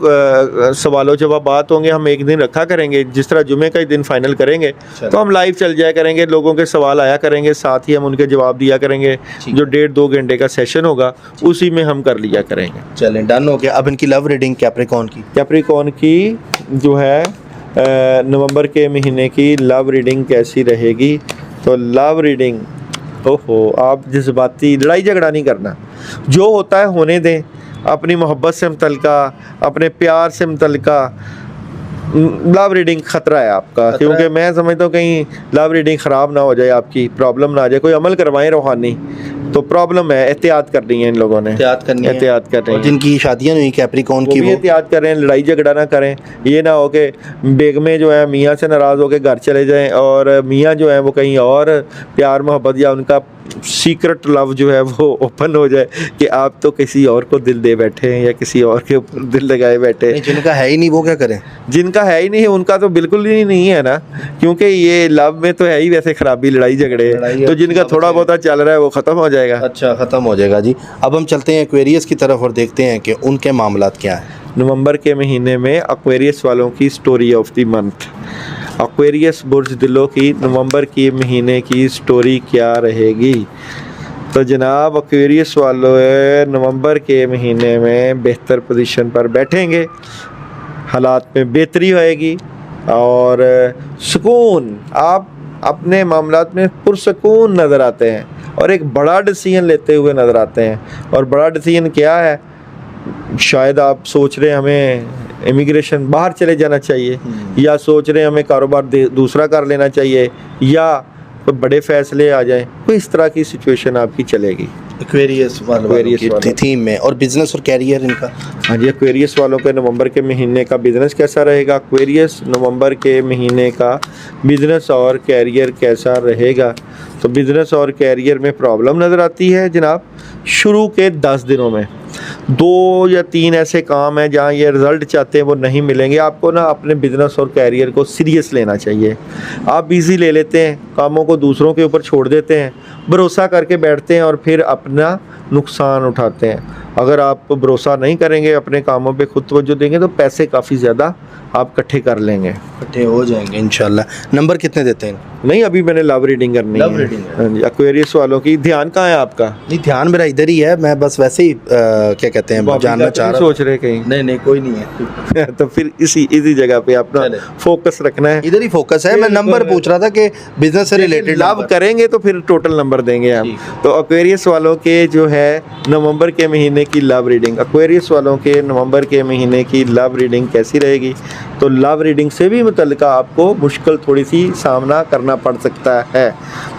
सवालों जवाबात होंगे हम एक दिन रखा करेंगे, जिस तरह जुमे का ही दिन फाइनल करेंगे तो हम लाइव चल जाया करेंगे, लोगों के सवाल आया करेंगे, साथ ही हम उनके जवाब दिया करेंगे। जो 1.5-2 घंटे का सेशन होगा उसी में हम कर लिया करेंगे। चलें, डन हो गया। अब इनकी लव रीडिंग कैप्रिकॉर्न की जो है नवंबर के महीने की लव रीडिंग कैसी रहेगी। तो लव रीडिंग, ओहो, आप जज्बाती लड़ाई झगड़ा नहीं करना, जो होता है होने दें। अपनी मोहब्बत से मुतल्लिका, अपने प्यार से मुतल्लिका लव रीडिंग ख़तरा है आपका, क्योंकि मैं समझता हूँ कहीं लव रीडिंग ख़राब ना हो जाए, आपकी प्रॉब्लम ना आ जाए, कोई अमल करवाएं रूहानी, तो प्रॉब्लम है। एहतियात करनी है इन लोगों ने, एहतियात करनी है। जिनकी शादियां नहीं कैप्रिकॉर्न की, वो एहतियात करें, लड़ाई झगड़ा ना करें। ये ना हो कि बेगमें जो है मियाँ से नाराज़ होकर घर चले जाएं और मियाँ जो है वो कहीं और प्यार मोहब्बत या उनका सीक्रेट लव जो है वो ओपन हो जाए कि आप तो किसी और को दिल दे बैठे हैं या किसी और के ऊपर दिल लगाए बैठे हैं। जिनका है ही नहीं वो क्या करें? जिनका है ही नहीं उनका तो बिल्कुल ही नहीं है ना, क्योंकि ये लव में तो है ही वैसे खराबी, लड़ाई झगड़े, तो जिनका थोड़ा बहुत चल रहा है वो ख़त्म हो जाएगा। अच्छा, ख़त्म हो जाएगा जी। अब हम चलते हैं एक्वेरियस की तरफ और देखते हैं कि उनके मामलात क्या हैं। नवंबर के महीने में एक्वेरियस वालों की story of the month. Aquarius बुर्ज दिलों की नवंबर के महीने की स्टोरी क्या रहेगी। तो जनाब एक्वेरियस वालों नवंबर के महीने में बेहतर पोजीशन पर बैठेंगे, हालात में बेहतरी होएगी और सुकून, आप अपने मामलात में पुरसकून नज़र आते हैं और एक बड़ा डिसीजन लेते हुए नज़र आते हैं। और बड़ा डिसीजन क्या है, शायद आप सोच रहे हैं हमें इमिग्रेशन बाहर चले जाना चाहिए, या सोच रहे हैं हमें कारोबार दूसरा कर लेना चाहिए, या कोई बड़े फैसले आ जाएं, कोई इस तरह की सिचुएशन आपकी चलेगी एक्वेरियस वालों की थीम में। और बिजनेस और कैरियर इनका, हाँ जी, एक्वेरियस वालों के नवंबर के महीने का बिज़नेस कैसा रहेगा। एक्वेरियस नवंबर के महीने का बिज़नेस और कैरियर कैसा रहेगा। तो बिज़नेस और कैरियर में प्रॉब्लम नज़र आती है जनाब, शुरू के 10 दिनों में 2 या 3 ऐसे काम हैं जहाँ ये रिज़ल्ट चाहते हैं वो नहीं मिलेंगे। आपको ना अपने बिज़नेस और कैरियर को सीरियस लेना चाहिए। आप इजी ले लेते हैं, कामों को दूसरों के ऊपर छोड़ देते हैं, भरोसा करके बैठते हैं और फिर अपना नुकसान उठाते हैं। अगर आप भरोसा नहीं करेंगे, अपने कामों पे खुद तवज्जो देंगे तो पैसे काफ़ी ज़्यादा आप इकट्ठे कर लेंगे, इकट्ठे हो जाएंगे इंशाल्लाह। नंबर कितने देते हैं? नहीं, अभी मैंने लव रीडिंग करनी लव है। रीडिंग है। हाँ जी, एक्वेरियस वालों की। ध्यान कहाँ है आपका? नहीं, ध्यान मेरा इधर ही है, मैं बस वैसे ही क्या कहते हैं जानना चाह रहा सोच रहे कहीं? नहीं कोई नहीं है। तो फिर इसी जगह पे अपना चले। फोकस रखना है। इधर ही फोकस है। मैं नंबर पूछ रहा था कि बिजनेस से रिलेटेड लव करेंगे तो फिर टोटल नंबर देंगे हम। ठीक। तो एक्वेरियस वालों के जो है नवंबर के महीने की लव रीडिंग, एक्वेरियस वालों के नवंबर के महीने की लव रीडिंग कैसी रहेगी? तो लव रीडिंग से भी मुतल्लिका आपको मुश्किल थोड़ी सी सामना करना पड़ सकता है,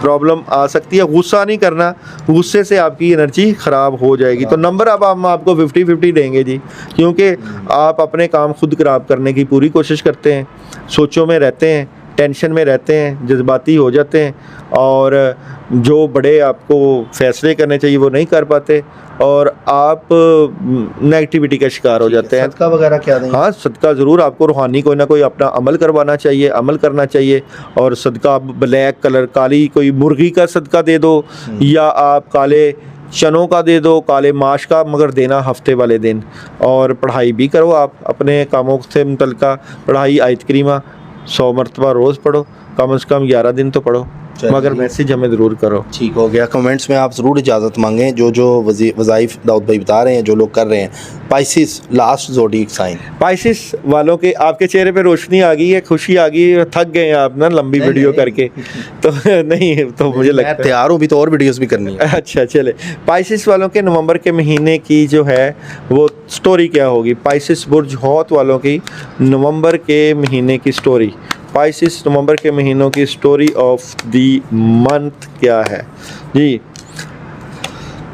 प्रॉब्लम आ सकती है। गुस्सा नहीं करना, गुस्से से आपकी एनर्जी ख़राब हो जाएगी। तो नंबर अब हम आपको 50-50 देंगे जी, क्योंकि आप अपने काम खुद खराब करने की पूरी कोशिश करते हैं, सोचों में रहते हैं, टेंशन में रहते हैं, जज्बाती हो जाते हैं और जो बड़े आपको फैसले करने चाहिए वो नहीं कर पाते और आप नेगेटिविटी का शिकार हो जाते हैं। सदका वगैरह क्या दें? हाँ, सदका ज़रूर। आपको रूहानी कोई ना कोई अपना अमल करवाना चाहिए, अमल करना चाहिए। और सदका आप ब्लैक कलर, काली कोई मुर्गी का सदका दे दो या आप काले चनों का दे दो, काले माश का, मगर देना हफ्ते वाले दिन। और पढ़ाई भी करो, आप अपने कामों से मुतल्लिका पढ़ाई आयत करीमा 100 मरतबा रोज़ पढ़ो, कम से कम 11 दिन तो पढ़ो, मगर मैसेज हमें ज़रूर करो। ठीक हो गया। कमेंट्स में आप ज़रूर इजाज़त मांगें। जो वज़ाइफ दाऊद भाई बता रहे हैं, जो लोग कर रहे हैं। Pisces last zodiac sign. Pisces वालों के आपके चेहरे पे रोशनी आ गई है, खुशी आ गई है, थक गए हैं आप ना लंबी वीडियो करके। तो नहीं, तो मुझे लगता है तैयार हूँ, भी तो और वीडियोस भी करनी है। अच्छा चले। पाइसिस वालों के नवंबर के महीने की जो है वो स्टोरी क्या होगी? पाइसिस बुर्ज हौत वालों की नवंबर के महीने की स्टोरी, पाइसिस नवंबर के महीनों की स्टोरी ऑफ दी मंथ क्या है जी?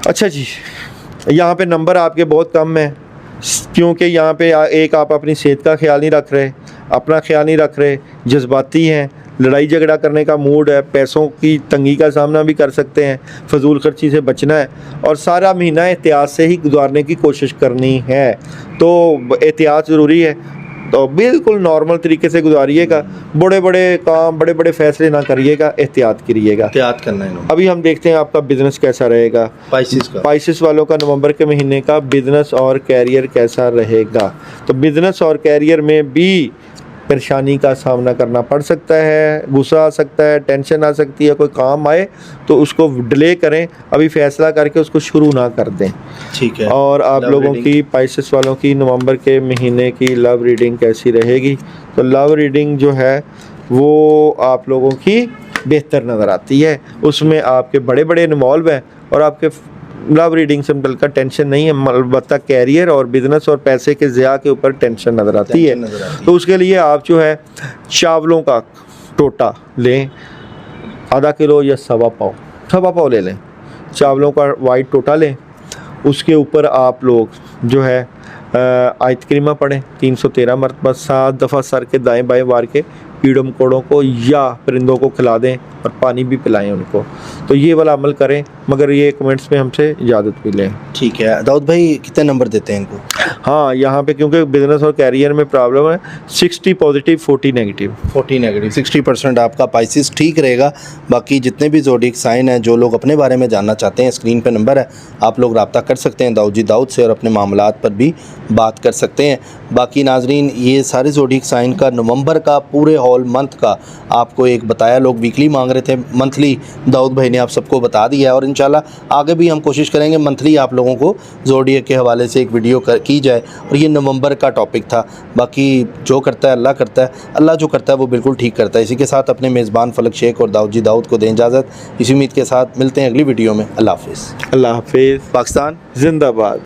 अच्छा जी, यहाँ पे नंबर आपके बहुत कम है, क्योंकि यहाँ पे एक आप अपनी सेहत का ख्याल नहीं रख रहे, अपना ख्याल नहीं रख रहे, जज्बाती हैं, लड़ाई झगड़ा करने का मूड है, पैसों की तंगी का सामना भी कर सकते हैं, फजूल खर्ची से बचना है और सारा महीना एहतियात से ही गुजारने की कोशिश करनी है। तो एहतियात ज़रूरी है, तो बिल्कुल नॉर्मल तरीके से गुजारिएगा, बड़े बड़े काम, बड़े बड़े फैसले ना करिएगा, एहतियात करिएगा। एहतियात करना है। अभी हम देखते हैं आपका बिजनेस कैसा रहेगा। पाइसिस का, पाइसिस वालों का नवंबर के महीने का बिजनेस और कैरियर कैसा रहेगा? तो बिजनेस और कैरियर में भी परेशानी का सामना करना पड़ सकता है, गुस्सा आ सकता है, टेंशन आ सकती है, कोई काम आए तो उसको डिले करें, अभी फैसला करके उसको शुरू ना कर दें। ठीक है। और आप लोगों की, पाइसिस वालों की नवंबर के महीने की लव रीडिंग कैसी रहेगी? तो लव रीडिंग जो है वो आप लोगों की बेहतर नज़र आती है, उसमें आपके बड़े बड़े इन्वॉल्व हैं और आपके लव रीडिंग से मतलब का टेंशन नहीं है, अलबत्ता कैरियर और बिजनेस और पैसे के ज़िया के ऊपर टेंशन नज़र आती है। तो उसके लिए आप जो है चावलों का टोटा लें, आधा किलो या सवा पाव ले लें, चावलों का वाइट टोटा लें, उसके ऊपर आप लोग जो है आयत करीमा पढ़ें 313 मरतबा, 7 दफ़ा सर के दाएं बाएं वार के कीड़ों मकोड़ों को या परिंदों को खिला दें और पानी भी पिलाएं उनको। तो ये वाला अमल करें, मगर ये कमेंट्स में हमसे इजाज़त भी लें। ठीक है। दाऊद भाई कितने नंबर देते हैं इनको? हाँ, यहाँ पे क्योंकि बिजनेस और कैरियर में प्रॉब्लम है, 60 पॉजिटिव 40 नेगेटिव। 40 नेगेटिव, 60% आपका पाइसिस ठीक रहेगा। बाकी जितने भी ज़ोडिएक साइन हैं, जो लोग अपने बारे में जानना चाहते हैं, स्क्रीन पे नंबर है, आप लोग रब्ता कर सकते हैं दाऊद जी दाऊद से और अपने मामलात पर भी बात कर सकते हैं। बाकी नाजरीन, ये सारे ज़ोडिएक साइन का नवंबर का पूरे होल मंथ का आपको एक बताया, लोग वीकली मांग रहे थे, मंथली दाऊद भाई ने आप सबको बता दिया है और इंशाल्लाह आगे भी हम कोशिश करेंगे मंथली आप लोगों को ज़ोडिएक के हवाले से एक वीडियो की जाए। और ये नवंबर का टॉपिक था। बाकी जो करता है अल्लाह करता है, अल्लाह जो करता है वो बिल्कुल ठीक करता है। इसी के साथ अपने मेज़बान फलक शेख और दाऊद जी दाऊद को दें इजाज़त। इसी उम्मीद के साथ मिलते हैं अगली वीडियो में। अल्लाह हाफिज़। अल्लाह हाफिज़। पाकिस्तान जिंदाबाद।